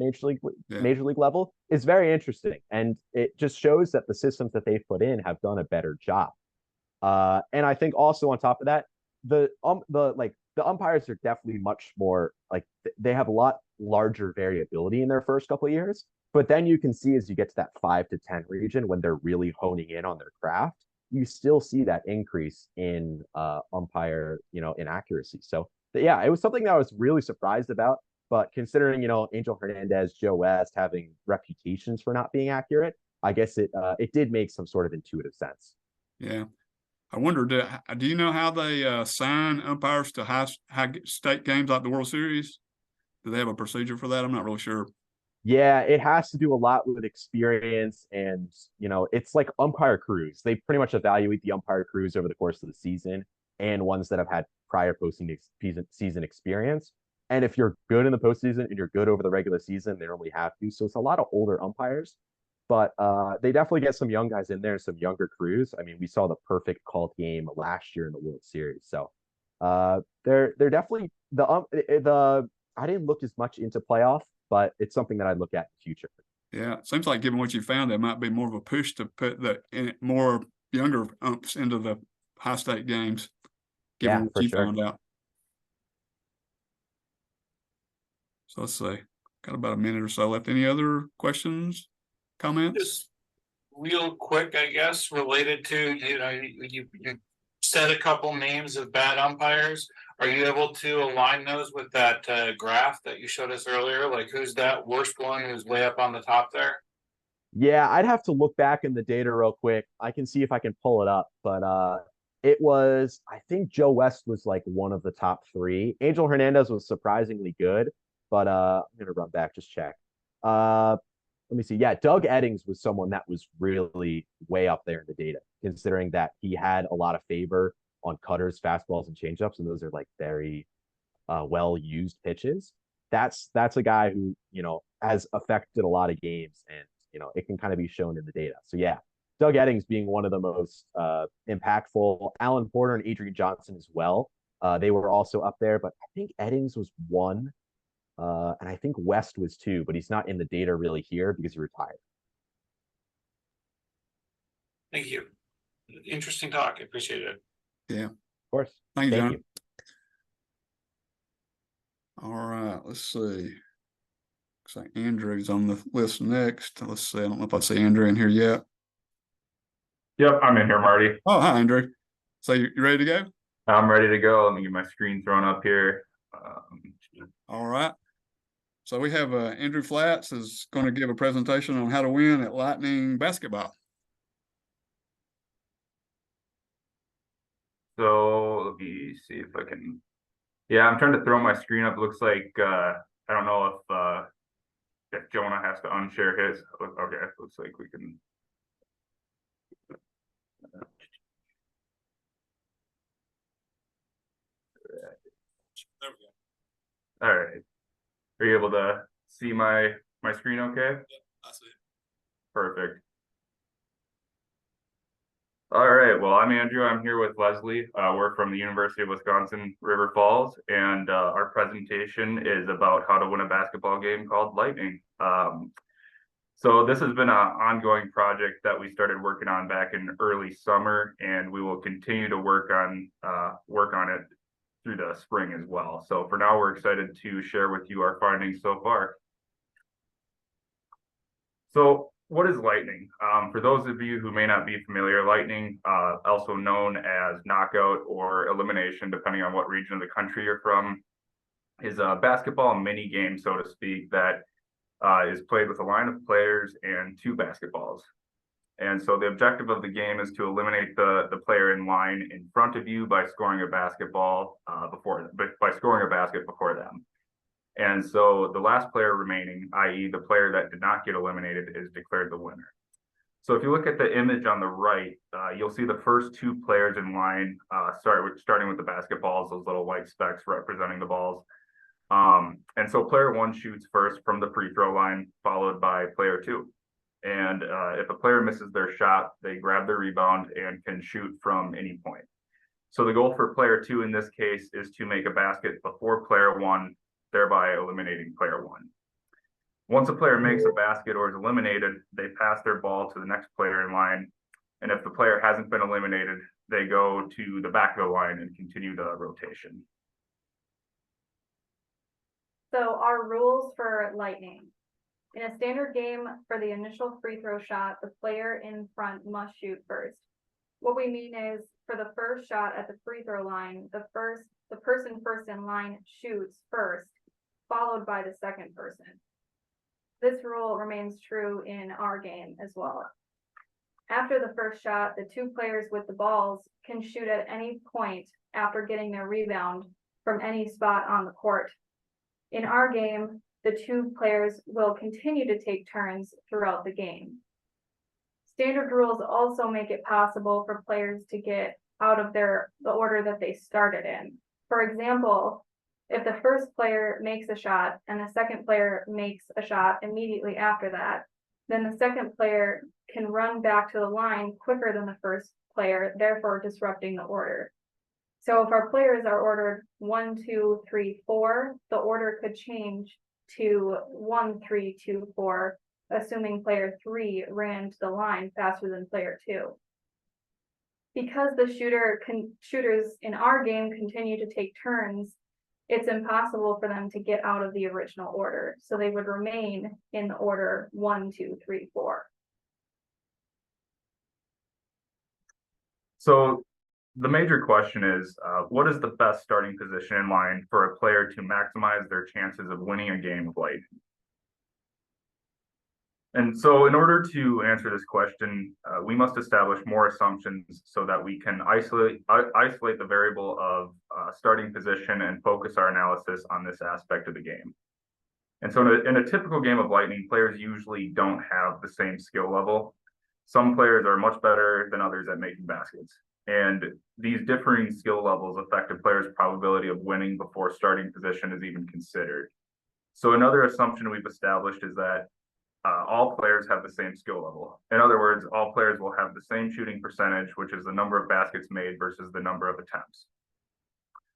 major league level is very interesting. And it just shows that the systems that they've put in have done a better job. And I think also on top of that, the umpires are definitely much more they have a lot larger variability in their first couple of years. But then you can see as you get to that 5 to 10 region, when they're really honing in on their craft, you still see that increase in umpire, inaccuracy. So yeah, it was something that I was really surprised about. But considering, Angel Hernandez, Joe West having reputations for not being accurate, I guess it did make some sort of intuitive sense. Yeah. I wonder, do you know how they sign umpires to high state games like the World Series? Do they have a procedure for that? I'm not really sure. Yeah, it has to do a lot with experience and, it's like umpire crews. They pretty much evaluate the umpire crews over the course of the season and ones that have had prior postseason experience. And if you're good in the postseason and you're good over the regular season, they normally have to. So it's a lot of older umpires, but they definitely get some young guys in there, some younger crews. I mean, we saw the perfect called game last year in the World Series. So they're definitely I didn't look as much into playoff, but it's something that I look at in the future. Yeah, it seems like given what you found, there might be more of a push to put more younger umps into the high state games. Given what you found out. So let's see, got about a minute or so left. Any other questions, comments? Just real quick, I guess, related to you said a couple names of bad umpires. Are you able to align those with that graph that you showed us earlier? Like, who's that worst one who's way up on the top there? Yeah, I'd have to look back in the data real quick. I can see if I can pull it up, but it was, I think Joe West was like one of the top 3. Angel Hernandez was surprisingly good, but I'm gonna run back, just check. Let me see. Yeah, Doug Eddings was someone that was really way up there in the data, considering that he had a lot of favor on cutters, fastballs, and changeups, and those are like very well used pitches. That's a guy who has affected a lot of games, and it can kind of be shown in the data. So yeah, Doug Eddings being one of the most impactful. Alan Porter and Adrian Johnson as well. They were also up there, but I think Eddings was 1, and I think West was 2, but he's not in the data really here because he retired. Thank you. Interesting talk. I appreciate it. Yeah, of course. Thank you, John. You. All right, let's see. Looks like Andrew's on the list next. Let's see. I don't know if I see Andrew in here yet. Yep, I'm in here, Marty. Oh, hi, Andrew. So you ready to go? I'm ready to go. Let me get my screen thrown up here. All right. So we have Andrew Flatz is going to give a presentation on how to win at Lightning basketball. So let me see if I can. Yeah, I'm trying to throw my screen up. It looks like I don't know if Jonah has to unshare his. Okay, looks like we can. There we go. All right. Are you able to see my screen okay? Yep, I see it. Perfect. All right. Well, I'm Andrew. I'm here with Lezlie. We're from the University of Wisconsin, River Falls, and our presentation is about how to win a basketball game called Lightning. So this has been an ongoing project that we started working on back in early summer, and we will continue to work on it through the spring as well. So for now, we're excited to share with you our findings so far. So what is lightning? For those of you who may not be familiar, lightning, also known as knockout or elimination, depending on what region of the country you're from, is a basketball mini game, so to speak, that is played with a line of players and 2 basketballs. And so the objective of the game is to eliminate the player in line in front of you by scoring a basketball by scoring a basket before them. And so the last player remaining, i.e. the player that did not get eliminated, is declared the winner. So if you look at the image on the right, you'll see the first 2 players in line, starting with the basketballs, those little white specks representing the balls. And so player 1 shoots first from the free throw line, followed by player 2. And if a player misses their shot, they grab the rebound and can shoot from any point. So the goal for player 2 in this case is to make a basket before player 1, thereby eliminating player 1. Once a player makes a basket or is eliminated, they pass their ball to the next player in line. And if the player hasn't been eliminated, they go to the back of the line and continue the rotation. So our rules for lightning. In a standard game, for the initial free throw shot, the player in front must shoot first. What we mean is, for the first shot at the free throw line, the person first in line shoots first, followed by the second person. This rule remains true in our game as well. After the first shot, the 2 players with the balls can shoot at any point after getting their rebound from any spot on the court. In our game, the 2 players will continue to take turns throughout the game. Standard rules also make it possible for players to get out of the order that they started in. For example, if the first player makes a shot and the second player makes a shot immediately after that, then the second player can run back to the line quicker than the first player, therefore disrupting the order. So if our players are ordered 1, 2, 3, 4, the order could change to 1, 3, 2, 4, assuming player 3 ran to the line faster than player 2. Because the shooters in our game continue to take turns, it's impossible for them to get out of the original order. So they would remain in the order 1, 2, 3, 4. So the major question is, what is the best starting position in line for a player to maximize their chances of winning a game of lightning? And so in order to answer this question, we must establish more assumptions so that we can isolate the variable of starting position and focus our analysis on this aspect of the game. And so in a typical game of lightning, players usually don't have the same skill level. Some players are much better than others at making baskets. And these differing skill levels affect a player's probability of winning before starting position is even considered. So another assumption we've established is that all players have the same skill level. In other words, all players will have the same shooting percentage, which is the number of baskets made versus the number of attempts.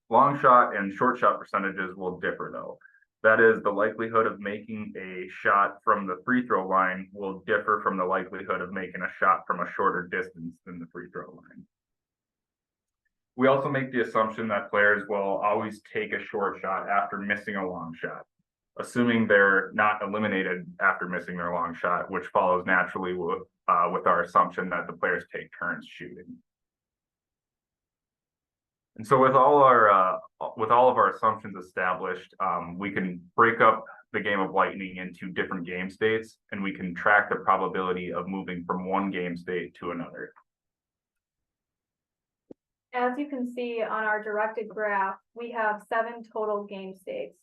Long shot and short shot percentages will differ though. That is, the likelihood of making a shot from the free throw line will differ from the likelihood of making a shot from a shorter distance than the free throw line. We also make the assumption that players will always take a short shot after missing a long shot, assuming they're not eliminated after missing their long shot, which follows naturally with our assumption that the players take turns shooting. And so with all of our assumptions established, we can break up the game of lightning into different game states, and we can track the probability of moving from one game state to another. As you can see on our directed graph, we have 7 total game states.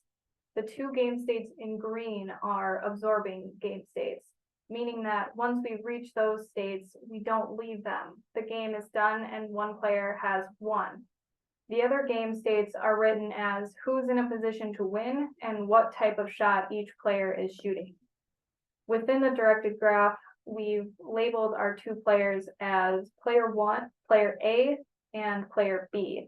The 2 game states in green are absorbing game states, meaning that once we reach those states, we don't leave them. The game is done and one player has won. The other game states are written as who's in a position to win and what type of shot each player is shooting. Within the directed graph, we've labeled our 2 players as player 1, player A, and player B.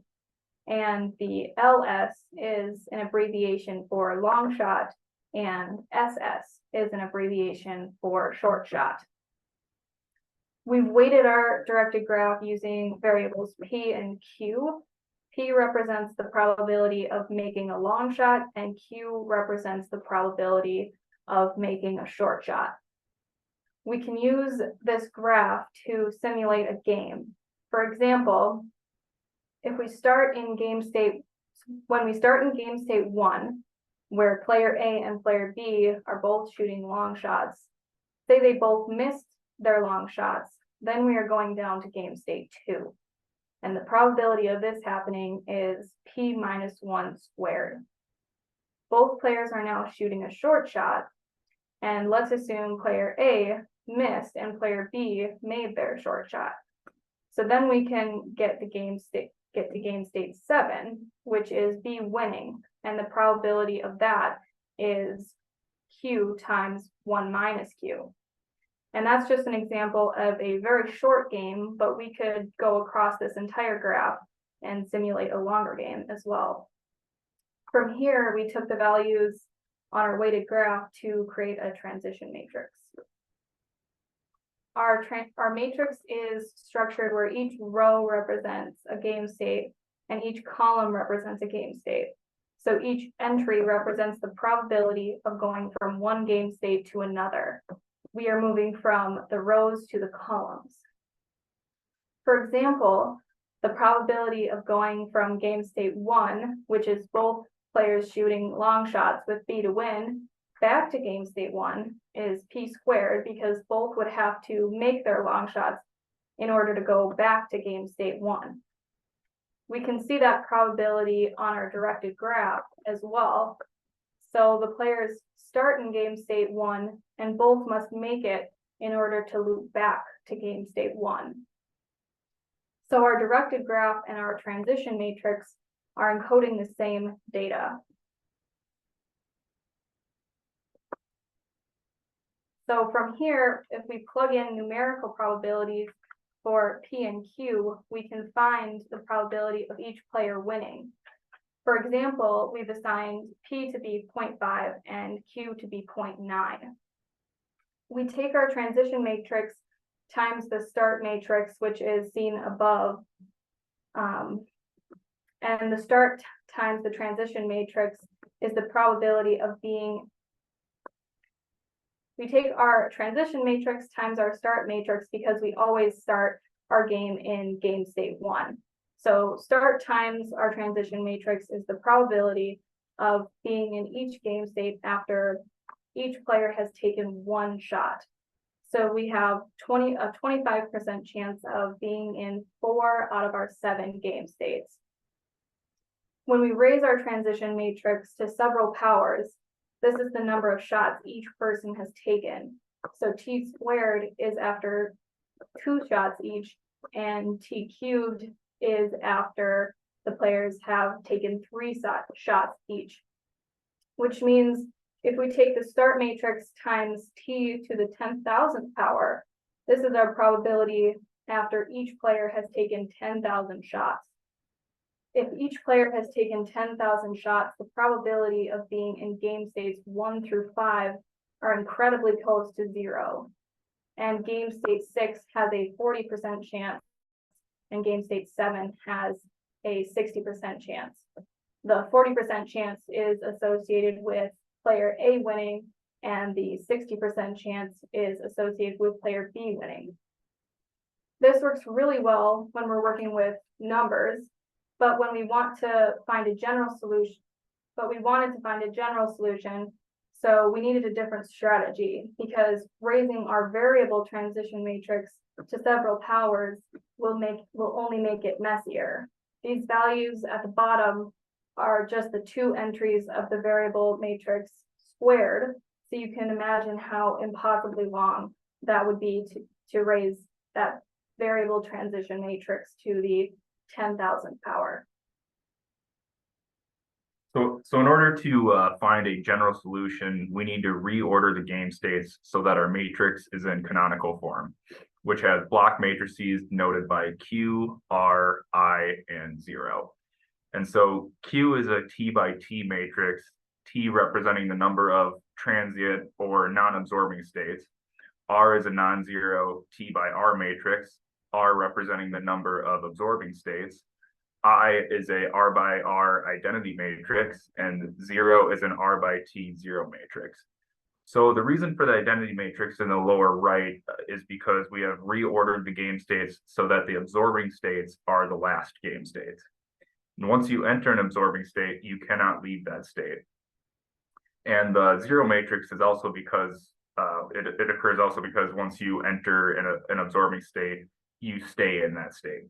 And the LS is an abbreviation for long shot, and SS is an abbreviation for short shot. We've weighted our directed graph using variables P and Q. P represents the probability of making a long shot, and Q represents the probability of making a short shot. we can use this graph to simulate a game. For example, if we start in game state, when we start in game state 1, where player A and player B are both shooting long shots, say they both missed their long shots, then we are going down to game state 2. And the probability of this happening is P minus 1 squared. Both players are now shooting a short shot, and let's assume player A missed and player B made their short shot. So then we can get to game state 7, which is B winning, and the probability of that is Q times 1 minus Q. And that's just an example of a very short game, but we could go across this entire graph and simulate a longer game as well. From here, we took the values on our weighted graph to create a transition matrix. Our matrix is structured where each row represents a game state and each column represents a game state. So each entry represents the probability of going from one game state to another. We are moving from the rows to the columns. For example, the probability of going from game state 1, which is both players shooting long shots with B to win, back to game state 1 is P squared, because both would have to make their long shots in order to go back to game state 1. We can see that probability on our directed graph as well. So the players start in game state 1 and both must make it in order to loop back to game state 1. So our directed graph and our transition matrix are encoding the same data. So from here, if we plug in numerical probabilities for P and Q, we can find the probability of each player winning. For example, we've assigned P to be 0.5 and Q to be 0.9. We take our transition matrix times the start matrix, which is seen above, and the start times the transition matrix is the probability of being. We take our transition matrix times our start matrix because we always start our game in game state 1. So start times our transition matrix is the probability of being in each game state after each player has taken one shot. So we have a 25% chance of being in 4 out of our 7 game states. When we raise our transition matrix to several powers, this is the number of shots each person has taken. So T squared is after 2 shots each, and T cubed is after the players have taken 3 shots each, which means if we take the start matrix times T to the 10,000th power, this is our probability after each player has taken 10,000 shots. If each player has taken 10,000 shots, the probability of being in game states 1 through 5 are incredibly close to 0. And game state 6 has a 40% chance, and game state 7 has a 60% chance. The 40% chance is associated with player A winning, and the 60% chance is associated with player B winning. This works really well when we're working with numbers, but when we want to find a general solution, so we needed a different strategy, because raising our variable transition matrix to several powers will only make it messier. These values at the bottom are just the 2 entries of the variable matrix squared, so you can imagine how impossibly long that would be to raise that variable transition matrix to the 10,000th power. So in order to find a general solution, we need to reorder the game states so that our matrix is in canonical form, which has block matrices denoted by Q, R, I, and 0. And so Q is a T by T matrix, T representing the number of transient or non-absorbing states. R is a non-zero T by R matrix, R representing the number of absorbing states. I is a R by R identity matrix, and 0 is an R by T 0 matrix. So the reason for the identity matrix in the lower right is because we have reordered the game states so that the absorbing states are the last game states. And once you enter an absorbing state, you cannot leave that state. And the zero matrix is also because it occurs also because once you enter an absorbing state, you stay in that state.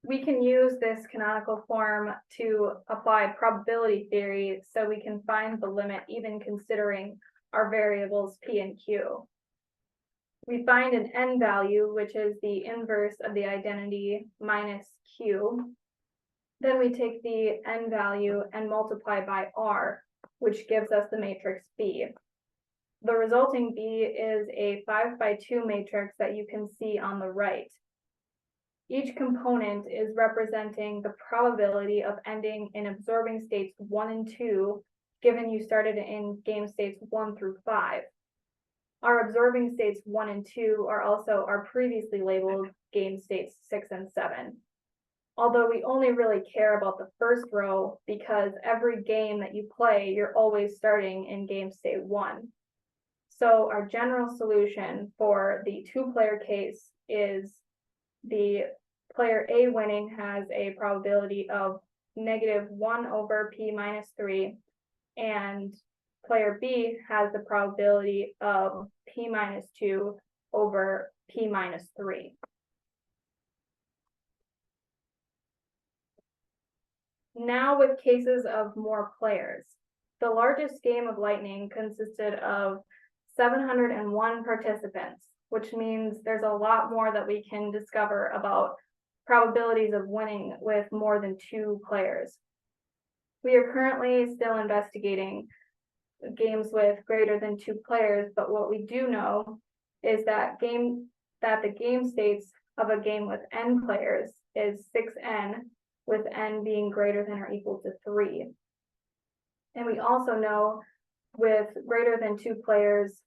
We can use this canonical form to apply probability theory so we can find the limit even considering our variables P and Q. We find an n value, which is the inverse of the identity minus Q. Then we take the n value and multiply by R, which gives us the matrix B. The resulting B is a 5x2 matrix that you can see on the right. Each component is representing the probability of ending in absorbing states 1 and 2, given you started in game states 1 through 5. Our absorbing states 1 and 2 are also our previously labeled game states 6 and 7. Although we only really care about the first row because every game that you play, you're always starting in game state 1. So our general solution for the two-player case is the player A winning has a probability of -1 over P minus 3, and player B has the probability of P minus 2 over P minus 3. Now with cases of more players. The largest game of Lightning consisted of 701 participants, which means there's a lot more that we can discover about probabilities of winning with more than 2 players. We are currently still investigating games with greater than 2 players, but what we do know is that the game states of a game with n players is 6n, with n being greater than or equal to 3. And we also know with greater than 2 players,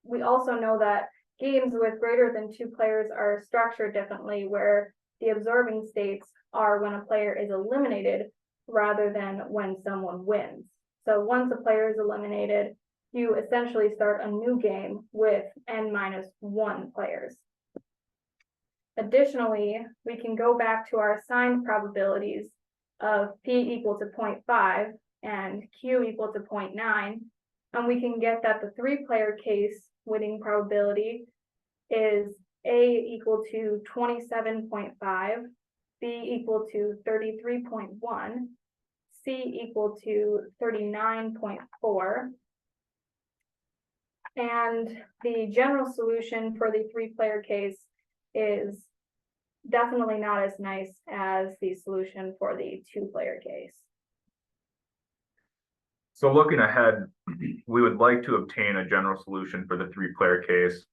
we also know that games with greater than 2 players are structured differently, where the absorbing states are when a player is eliminated rather than when someone wins. So once a player is eliminated, you essentially start a new game with n-1 players. Additionally, we can go back to our assigned probabilities of P equal to 0.5 and Q equal to 0.9, and we can get that the 3-player case winning probability is A equal to 27.5, B equal to 33.1, C equal to 39.4, and the general solution for the 3-player case is definitely not as nice as the solution for the 2-player case. So looking ahead, we would like to obtain a general solution for the 3-player case.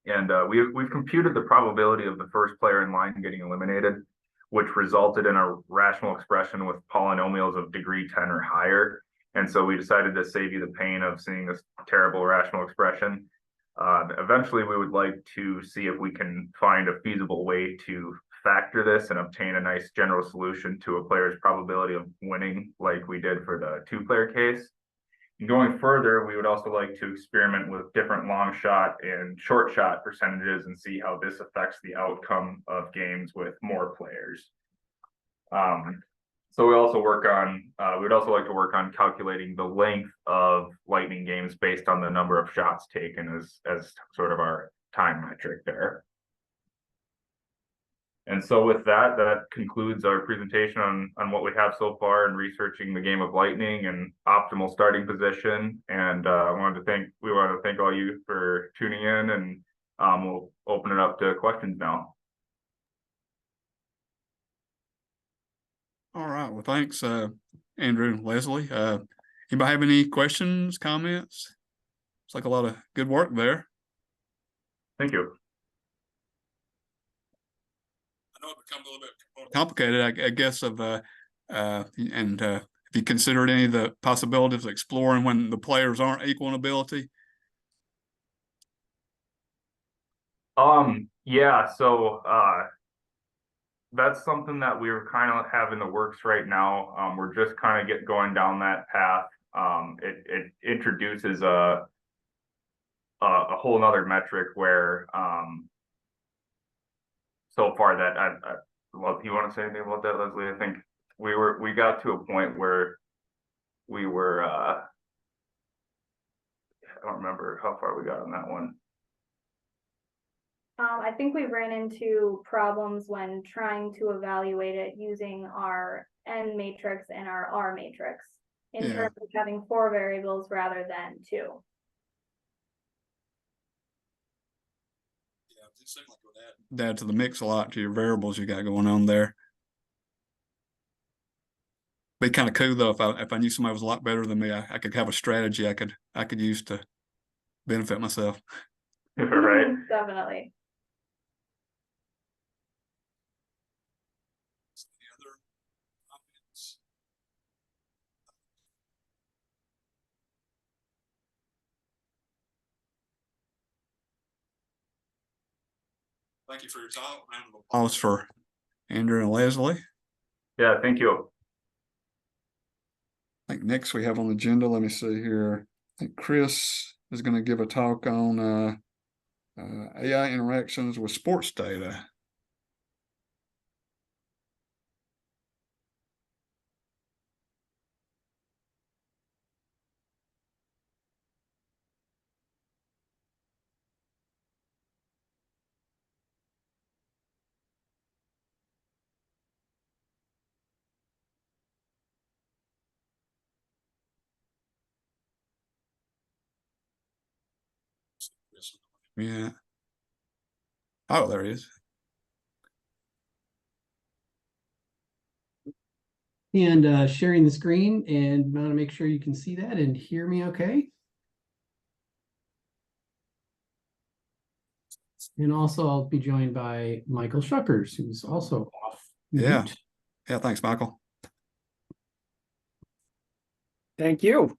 And we've computed the probability of the first player in line getting eliminated, which resulted in a rational expression with polynomials of degree 10 or higher. And so we decided to save you the pain of seeing this terrible rational expression. Eventually, we would like to see if we can find a feasible way to factor this and obtain a nice general solution to a player's probability of winning, like we did for the 2-player case. And going further, we would also like to experiment with different long shot and short shot percentages and see how this affects the outcome of games with more players. So we also work on, we'd also like to work on calculating the length of Lightning games based on the number of shots taken as sort of our time metric there. And so with that, that concludes our presentation on what we have so far in researching the game of Lightning and optimal starting position. And we want to thank all you for tuning in, and we'll open it up to questions now. All right. Well, thanks, Andrew and Lezlie. Anybody have any questions, comments? It's like a lot of good work there. Thank you. I know it becomes a little bit more complicated, I guess, have you considered any of the possibilities of exploring when the players aren't equal in ability? Yeah, so that's something that we're kind of have in the works right now. We're just kind of going down that path. It introduces a whole nother metric where so far that well, do you want to say anything about that, Lezlie? I think we got to a point where we were I don't remember how far we got on that one. I think we ran into problems when trying to evaluate it using our N matrix and our R matrix in Yeah. terms of having 4 variables rather than 2. Yeah, it seemed like it would add to the mix a lot to your variables you got going on there. Be kind of cool though if I knew somebody was a lot better than me. I could have a strategy I could use to benefit myself. Right. Definitely. Any other comments? Thank you for your time. Round of applause for Andrew and Lezlie. Yeah, thank you. I think next we have on the agenda, let me see here. I think Chris is going to give a talk on AI interactions with sports data. Yeah. Oh, there he is. And sharing the screen, and want to make sure you can see that and hear me okay. And also I'll be joined by Michael Shuckers, who's also off Yeah. mute. Yeah, thanks, Michael. Thank you.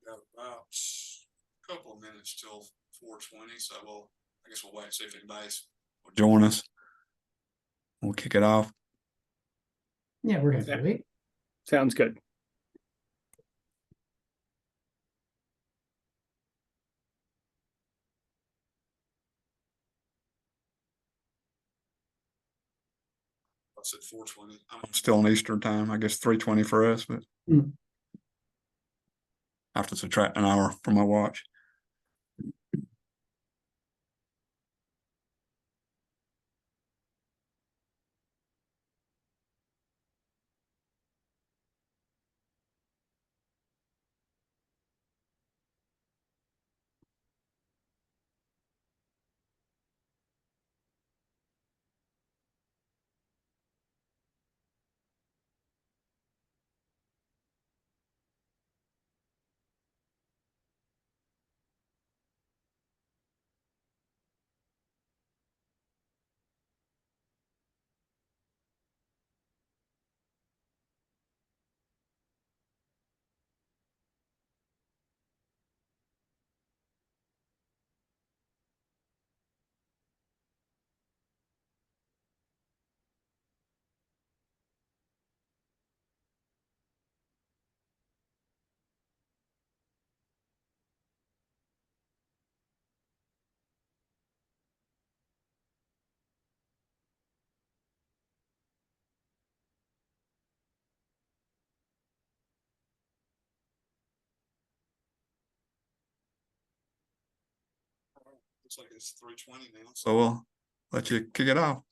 Got about a couple of minutes till 4:20, so I guess we'll wait and see if anybody's will join us. We'll kick it off. Yeah, we're happy to wait. Sounds good. I said 4:20. I'm still on Eastern time. I guess 3:20 for us, but I have to subtract an hour from my watch. Looks like it's 3:20 now, so we'll let you kick it off.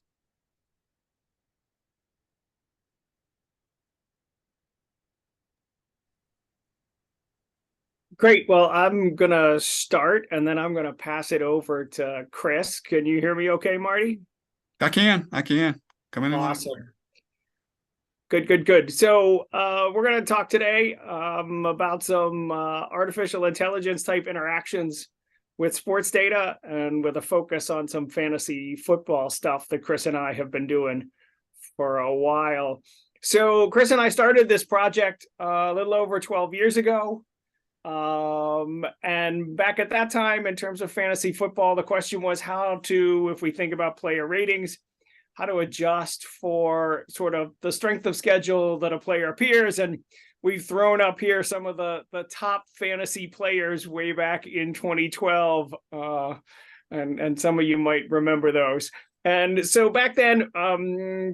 Great. Well, I'm going to start and then I'm going to pass it over to Chris. Can you hear me okay, Marty? I can. Come in. Awesome. Good. So we're going to talk today about some artificial intelligence type interactions with sports data, and with a focus on some fantasy football stuff that Chris and I have been doing for a while. So Chris and I started this project a little over 12 years ago. And back at that time, in terms of fantasy football, the question was how to, if we think about player ratings, how to adjust for sort of the strength of schedule that a player appears. And we've thrown up here some of the top fantasy players way back in 2012. And some of you might remember those. And so back then,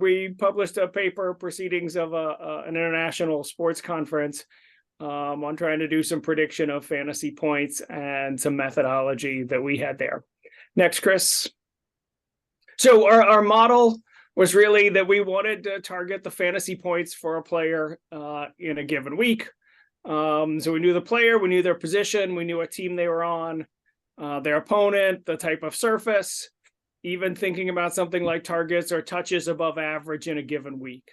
we published a paper, Proceedings of an International Sports Conference, on trying to do some prediction of fantasy points and some methodology that we had there. Next, Chris. So our model was really that we wanted to target the fantasy points for a player in a given week. So we knew the player, we knew their position, we knew what team they were on, their opponent, the type of surface, even thinking about something like targets or touches above average in a given week.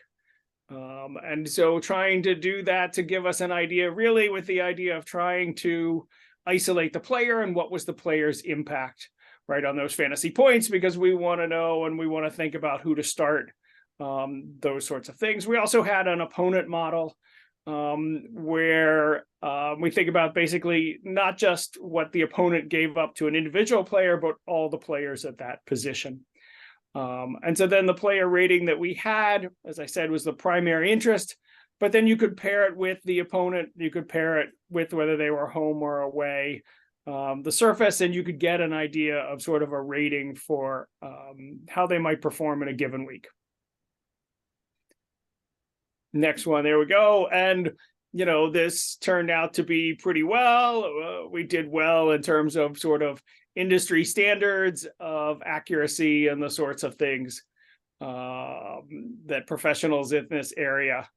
And so trying to do that to give us an idea, really with the idea of trying to isolate the player and what was the player's impact right on those fantasy points, because we want to know and we want to think about who to start, those sorts of things. We also had an opponent model where we think about basically not just what the opponent gave up to an individual player, but all the players at that position. And so then the player rating that we had, as I said, was the primary interest, but then you could pair it with the opponent. You could pair it with whether they were home or away, the surface, and you could get an idea of sort of a rating for how they might perform in a given week. Next one, there we go. And, you know, this turned out to be pretty well. We did well in terms of sort of industry standards of accuracy and the sorts of things that professionals in this area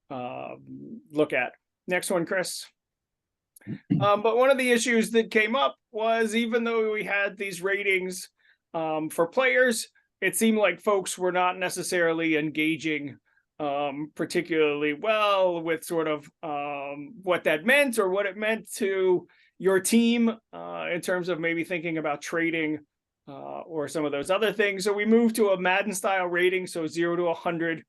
look at. Next one, Chris. But one of the issues that came up was, even though we had these ratings for players, it seemed like folks were not necessarily engaging particularly well with sort of what that meant or what it meant to your team in terms of maybe thinking about trading or some of those other things. So we moved to a Madden style rating, so 0 to 100.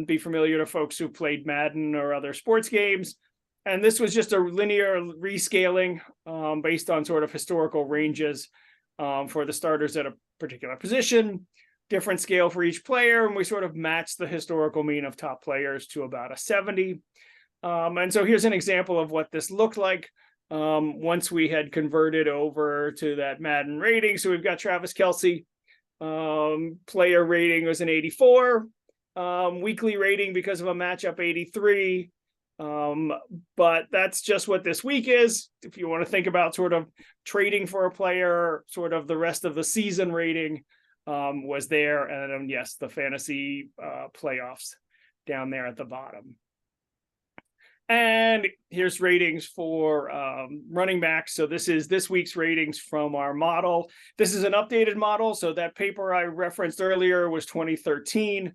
Be familiar to folks who played Madden or other sports games. And this was just a linear rescaling based on sort of historical ranges for the starters at a particular position, different scale for each player. And we sort of matched the historical mean of top players to about a 70. And so here's an example of what this looked like once we had converted over to that Madden rating. So we've got Travis Kelce, player rating was an 84, weekly rating because of a matchup 83. But that's just what this week is. If you want to think about sort of trading for a player, sort of the rest of the season rating was there. And yes, the fantasy playoffs down there at the bottom. And here's ratings for running backs. So this is this week's ratings from our model. This is an updated model. So that paper I referenced earlier was 2013.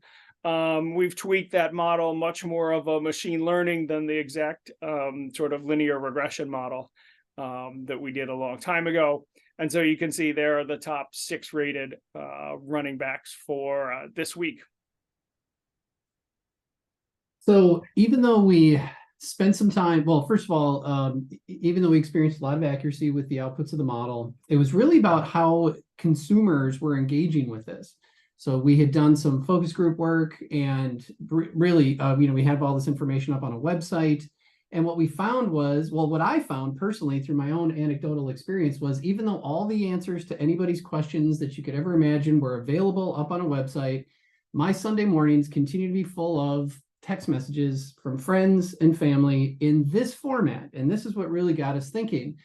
We've tweaked that model, much more of a machine learning than the exact sort of linear regression model that we did a long time ago. And so you can see there are the top 6 rated running backs for this week. So even though we spent some time, well, first of all, even though we experienced a lot of accuracy with the outputs of the model, it was really about how consumers were engaging with this. So we had done some focus group work, and really, we have all this information up on a website. And what we found was, well, what I found personally through my own anecdotal experience was, even though all the answers to anybody's questions that you could ever imagine were available up on a website, my Sunday mornings continue to be full of text messages from friends and family in this format. And this is what really got us thinking.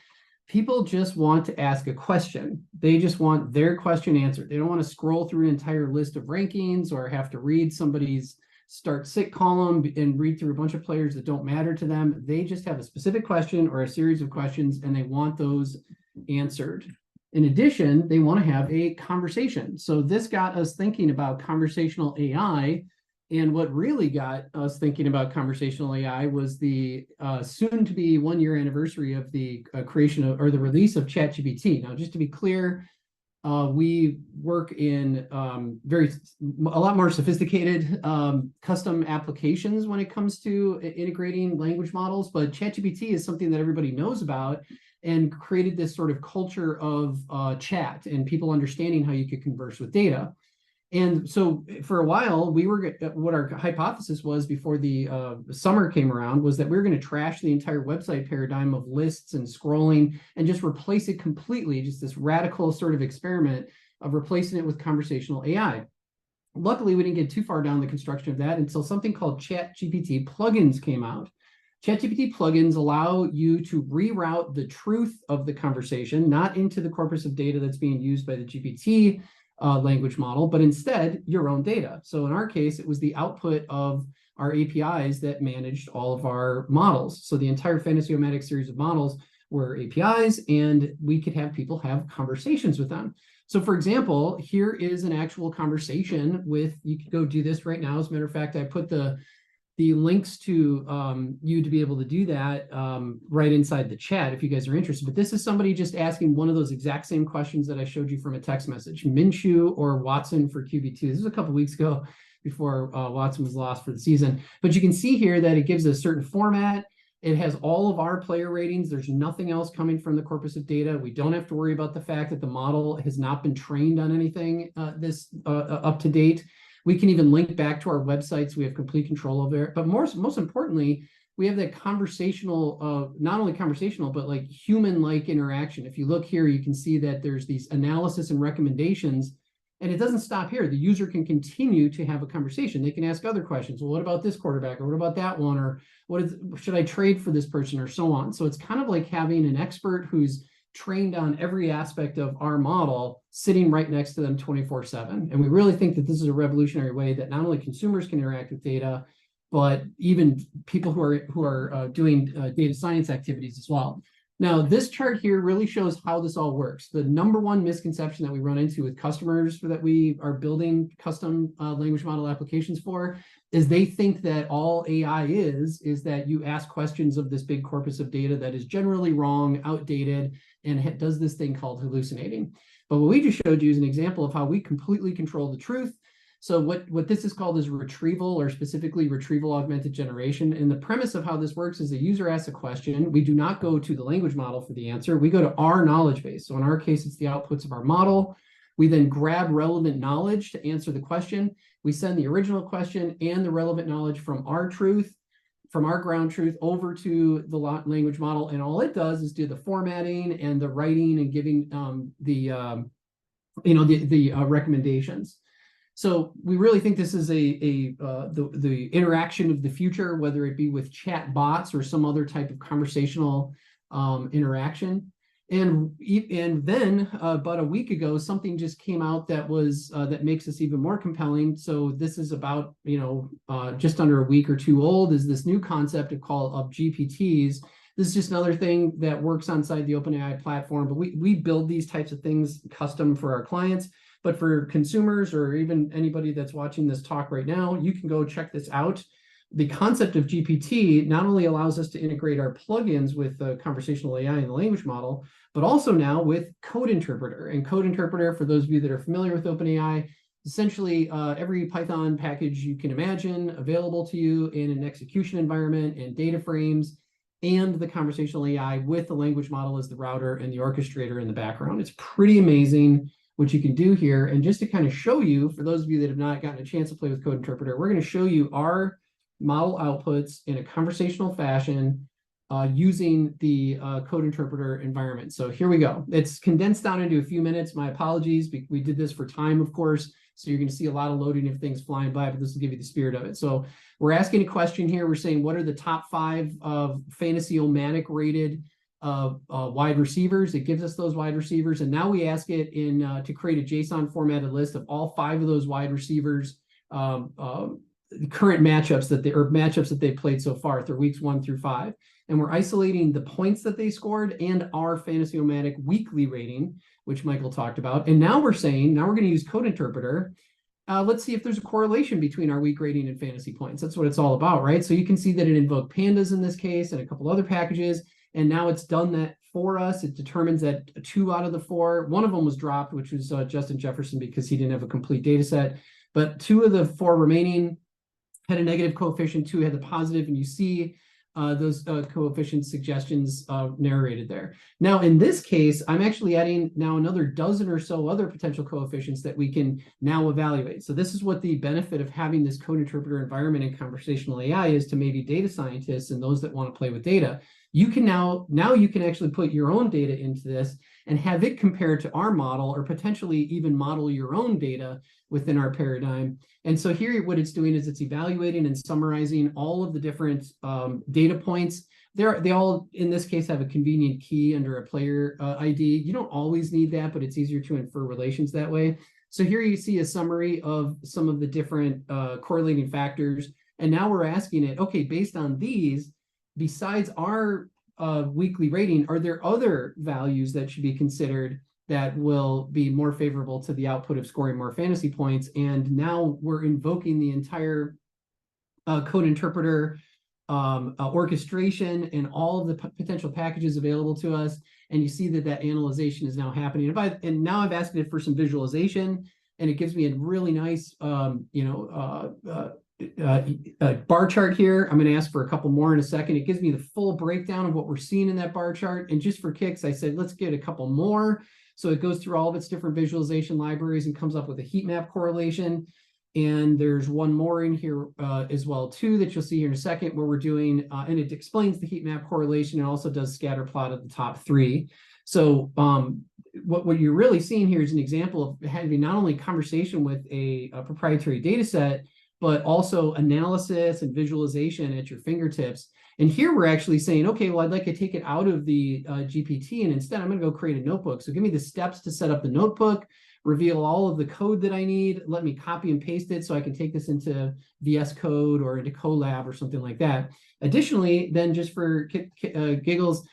People just want to ask a question. They just want their question answered. They don't want to scroll through an entire list of rankings or have to read somebody's start-sit column and read through a bunch of players that don't matter to them. They just have a specific question or a series of questions, and they want those answered. In addition, they want to have a conversation. So this got us thinking about conversational AI. And what really got us thinking about conversational AI was the soon-to-be 1-year anniversary of the creation of, or the release of ChatGPT. Now, just to be clear, we work in a lot more sophisticated custom applications when it comes to integrating language models. But ChatGPT is something that everybody knows about and created this sort of culture of chat and people understanding how you could converse with data. And so for a while, what our hypothesis was before the summer came around was that we were going to trash the entire website paradigm of lists and scrolling and just replace it completely, just this radical sort of experiment of replacing it with conversational AI. Luckily, we didn't get too far down the construction of that until something called ChatGPT plugins came out. ChatGPT plugins allow you to reroute the truth of the conversation, not into the corpus of data that's being used by the GPT language model, but instead your own data. So in our case, it was the output of our APIs that managed all of our models. So the entire Fantasy-O-Matic series of models were APIs, and we could have people have conversations with them. So for example, here is an actual conversation with, you can go do this right now. As a matter of fact, I put the links to you to be able to do that right inside the chat if you guys are interested. But this is somebody just asking one of those exact same questions that I showed you from a text message. Minshew or Watson for QB2. This was a couple weeks ago before Watson was lost for the season. But you can see here that it gives a certain format. It has all of our player ratings. There's nothing else coming from the corpus of data. We don't have to worry about the fact that the model has not been trained on anything up to date. We can even link back to our websites. We have complete control over it. But most importantly, we have that conversational, not only conversational, but like human-like interaction. If you look here, you can see that there's these analysis and recommendations, and it doesn't stop here. The user can continue to have a conversation. They can ask other questions. Well, what about this quarterback? Or what about that one? Or should I trade for this person? Or so on. So it's kind of like having an expert who's trained on every aspect of our model sitting right next to them 24/7. And we really think that this is a revolutionary way that not only consumers can interact with data, but even people who are doing data science activities as well. Now, this chart here really shows how this all works. The number one misconception that we run into with customers that we are building custom language model applications for is they think that all AI is that you ask questions of this big corpus of data that is generally wrong, outdated, and does this thing called hallucinating. But what we just showed you is an example of how we completely control the truth. So what this is called is retrieval, or specifically retrieval augmented generation. And the premise of how this works is the user asks a question. We do not go to the language model for the answer. We go to our knowledge base. So in our case, it's the outputs of our model. We then grab relevant knowledge to answer the question. We send the original question and the relevant knowledge from our truth, from our ground truth, over to the language model. And all it does is do the formatting and the writing and giving the recommendations. So we really think this is the interaction of the future, whether it be with chat bots or some other type of conversational interaction. And then about a week ago, something just came out that makes us even more compelling. So this is about just under a week or two old. Is this new concept of GPTs? This is just another thing that works inside the OpenAI platform. But we build these types of things custom for our clients. But for consumers or even anybody that's watching this talk right now, you can go check this out. The concept of GPT not only allows us to integrate our plugins with conversational AI and the language model, but also now with Code Interpreter. And Code Interpreter, for those of you that are familiar with OpenAI, essentially every Python package you can imagine available to you in an execution environment and data frames, and the conversational AI with the language model as the router and the orchestrator in the background. It's pretty amazing what you can do here. And just to kind of show you, for those of you that have not gotten a chance to play with Code Interpreter, we're going to show you our model outputs in a conversational fashion using the Code Interpreter environment. So here we go. It's condensed down into a few minutes. My apologies. We did this for time, of course. So you're going to see a lot of loading of things flying by, but this will give you the spirit of it. So we're asking a question here. We're saying, what are the top 5 of Fantasy-O-Matic rated wide receivers? It gives us those wide receivers, and now we ask it to create a JSON formatted list of all 5 of those wide receivers, current matchups that they played so far through weeks 1 through 5, and we're isolating the points that they scored and our Fantasy-O-Matic weekly rating, which Michael talked about. And now we're saying, now we're going to use Code Interpreter. Let's see if there's a correlation between our week rating and fantasy points. That's what it's all about, right? So you can see that it invoked pandas in this case and a couple other packages. And now it's done that for us. It determines that 2 out of the 4, one of them was dropped, which was Justin Jefferson, because he didn't have a complete data set. But 2 of the 4 remaining had a negative coefficient, 2 had the positive. And you see those coefficient suggestions narrated there. Now, in this case, I'm actually adding now another dozen or so other potential coefficients that we can now evaluate. So this is what the benefit of having this code interpreter environment in conversational AI is to maybe data scientists and those that want to play with data. You can now you can actually put your own data into this and have it compared to our model, or potentially even model your own data within our paradigm. And so here what it's doing is it's evaluating and summarizing all of the different data points. They all, in this case, have a convenient key under a player ID. You don't always need that, but it's easier to infer relations that way. So here you see a summary of some of the different correlating factors. And now we're asking it, okay, based on these, besides our weekly rating, are there other values that should be considered that will be more favorable to the output of scoring more fantasy points? And now we're invoking the entire code interpreter orchestration and all of the potential packages available to us. And you see that analyzation is now happening. And now I've asked it for some visualization, and it gives me a really nice, bar chart here. I'm going to ask for a couple more in a second. It gives me the full breakdown of what we're seeing in that bar chart. And just for kicks, I said, let's get a couple more. So it goes through all of its different visualization libraries and comes up with a heat map correlation. And there's one more in here as well, too, that you'll see here in a second, where we're doing, and it explains the heat map correlation and also does scatter plot of the top three. So what you're really seeing here is an example of having not only conversation with a proprietary data set, but also analysis and visualization at your fingertips. And here we're actually saying, okay, well, I'd like to take it out of the GPT, and instead I'm going to go create a notebook. So give me the steps to set up the notebook, reveal all of the code that I need, let me copy and paste it so I can take this into VS Code or into Colab or something like that. Additionally, then just for giggles,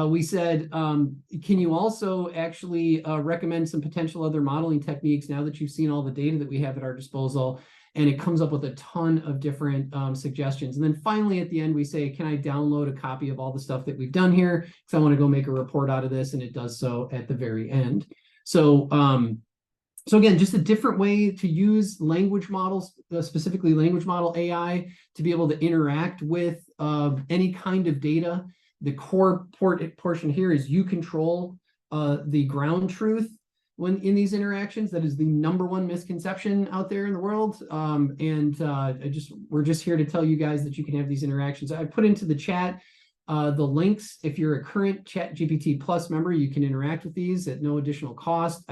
we said, can you also actually recommend some potential other modeling techniques now that you've seen all the data that we have at our disposal? And it comes up with a ton of different suggestions. And then finally, at the end, we say, can I download a copy of all the stuff that we've done here? Because I want to go make a report out of this, and it does so at the very end. So, so again, just a different way to use language models, specifically language model AI, to be able to interact with any kind of data. The core portion here is you control the ground truth when in these interactions. That is the #1 misconception out there in the world. We're just here to tell you guys that you can have these interactions. I put into the chat the links. If you're a current ChatGPT Plus member, you can interact with these at no additional cost.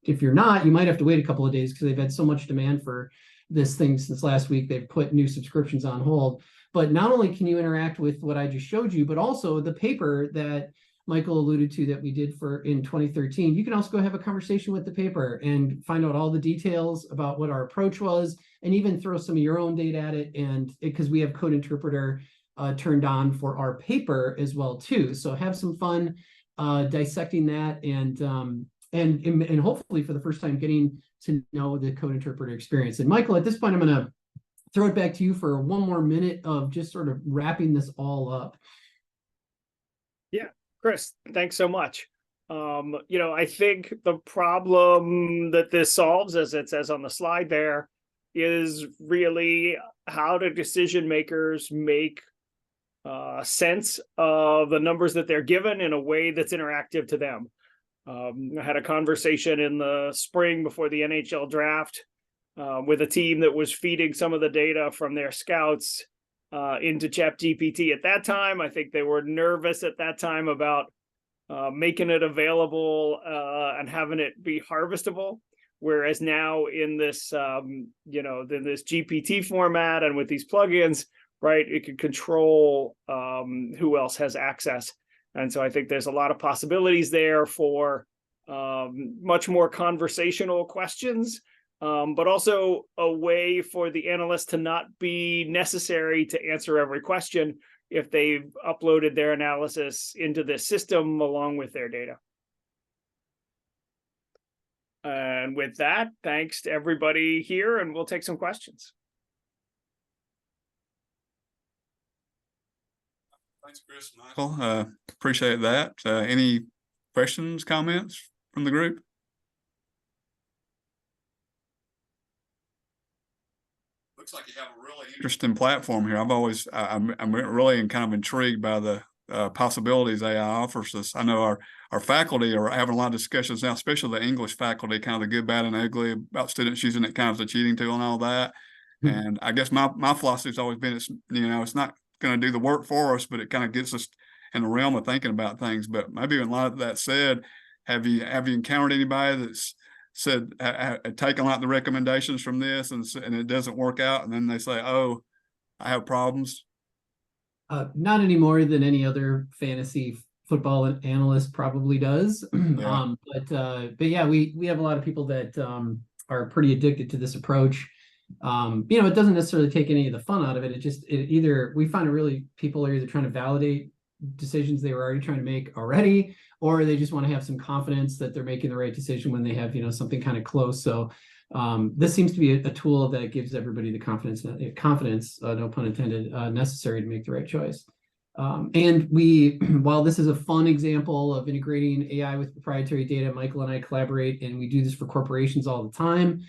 If you're not, you might have to wait a couple of days because they've had so much demand for this thing since last week. They've put new subscriptions on hold. But not only can you interact with what I just showed you, but also the paper that Michael alluded to that we did in 2013. You can also go have a conversation with the paper and find out all the details about what our approach was, and even throw some of your own data at it. And because we have Code Interpreter turned on for our paper as well too. So have some fun dissecting that, and hopefully for the first time getting to know the Code Interpreter experience. And Michael, at this point, I'm going to throw it back to you for one more minute of just sort of wrapping this all up. Yeah. Chris, thanks so much. I think the problem that this solves, as it says on the slide there, is really how do decision makers make sense of the numbers that they're given in a way that's interactive to them. I had a conversation in the spring before the NHL draft with a team that was feeding some of the data from their scouts into ChatGPT at that time. I think they were nervous at that time about making it available and having it be harvestable. Whereas now in this, in this GPT format and with these plugins, right, it can control who else has access. And so I think there's a lot of possibilities there for much more conversational questions. But also a way for the analyst to not be necessary to answer every question if they've uploaded their analysis into this system along with their data. And with that, thanks to everybody here, and we'll take some questions. Thanks, Chris and Michael. Appreciate that. Any questions, comments from the group? Looks like you have a really interesting platform here. I'm really kind of intrigued by the possibilities AI offers us. I know our faculty are having a lot of discussions now, especially the English faculty, kind of the good, bad, and ugly about students using it kind of as a cheating tool and all that. And I guess my philosophy has always been, it's not going to do the work for us, but it kind of gets us in the realm of thinking about things. But maybe in light of that said, have you encountered anybody that's said taken like the recommendations from this and it doesn't work out, and then they say, "Oh, I have problems"? Not any more than any other fantasy football analyst probably does. Yeah. But yeah, we have a lot of people that are pretty addicted to this approach. It doesn't necessarily take any of the fun out of it. We find people are either trying to validate decisions they were already trying to make already, or they just want to have some confidence that they're making the right decision when they have, something kind of close. So this seems to be a tool that gives everybody the confidence, no pun intended, necessary to make the right choice. And while this is a fun example of integrating AI with proprietary data, Michael and I collaborate, and we do this for corporations all the time.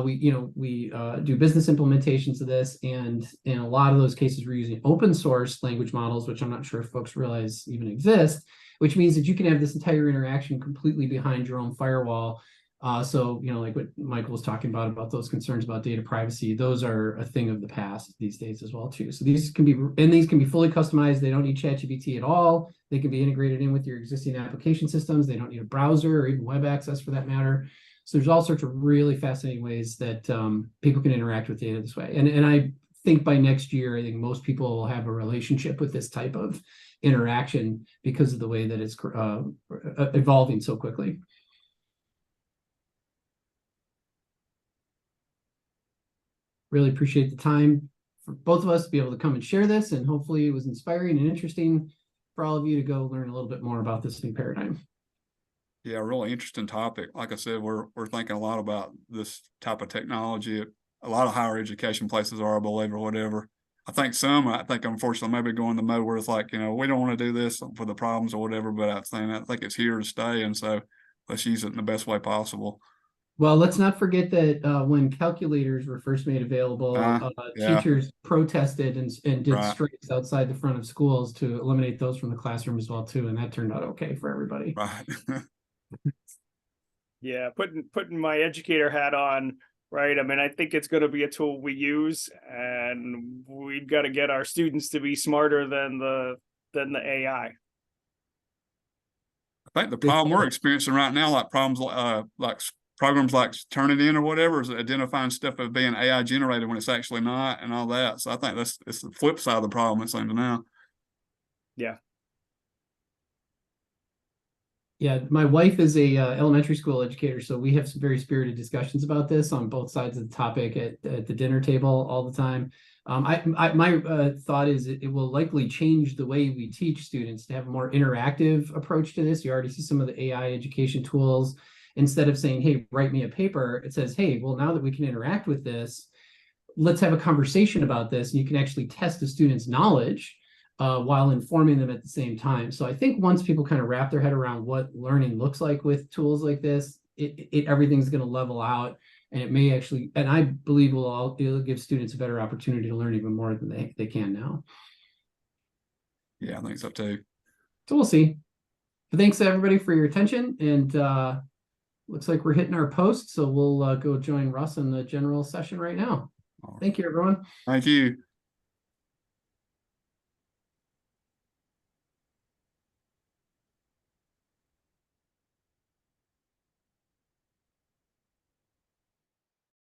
We do business implementations of this, and in a lot of those cases, we're using open source language models, which I'm not sure if folks realize even exist, which means that you can have this entire interaction completely behind your own firewall. So, like what Michael was talking about those concerns about data privacy, those are a thing of the past these days as well, too. So these can be fully customized. They don't need ChatGPT at all. They can be integrated in with your existing application systems. They don't need a browser or even web access for that matter. So there's all sorts of really fascinating ways that people can interact with data this way. And I think by next year, I think most people will have a relationship with this type of interaction because of the way that it's evolving so quickly. Really appreciate the time for both of us to be able to come and share this, and hopefully it was inspiring and interesting for all of you to go learn a little bit more about this new paradigm. Yeah, really interesting topic. Like I said, we're thinking a lot about this type of technology. A lot of higher education places are, I believe, or whatever. I think unfortunately maybe going the mode where it's like, we don't want to do this for the problems or whatever, but I think it's here to stay, and so let's use it in the best way possible. Well, let's not forget that when calculators were first made available, yeah. teachers protested and did Right. strikes outside the front of schools to eliminate those from the classroom as well, too, and that turned out okay for everybody. Right. Yeah, putting my educator hat on, right? I mean, I think it's going to be a tool we use, and we've got to get our students to be smarter than the AI. I think the problem we're experiencing right now, like programs like Turnitin or whatever, is identifying stuff as being AI generated when it's actually not, and all that. So I think it's the flip side of the problem, it seems now. Yeah. Yeah, my wife is a elementary school educator, so we have some very spirited discussions about this on both sides of the topic at the dinner table all the time. My thought is it will likely change the way we teach students to have a more interactive approach to this. You already see some of the AI education tools. Instead of saying, "Hey, write me a paper," it says, "Hey, well, now that we can interact with this, let's have a conversation about this." And you can actually test the student's knowledge while informing them at the same time. So I think once people kind of wrap their head around what learning looks like with tools like this, everything's going to level out, and it may actually, and I believe it'll give students a better opportunity to learn even more than they can now. Yeah, I think so too. So we'll see. But thanks everybody for your attention, and looks like we're hitting our post, so we'll go join Russ in the general session right now. Thank you, everyone. Thank you.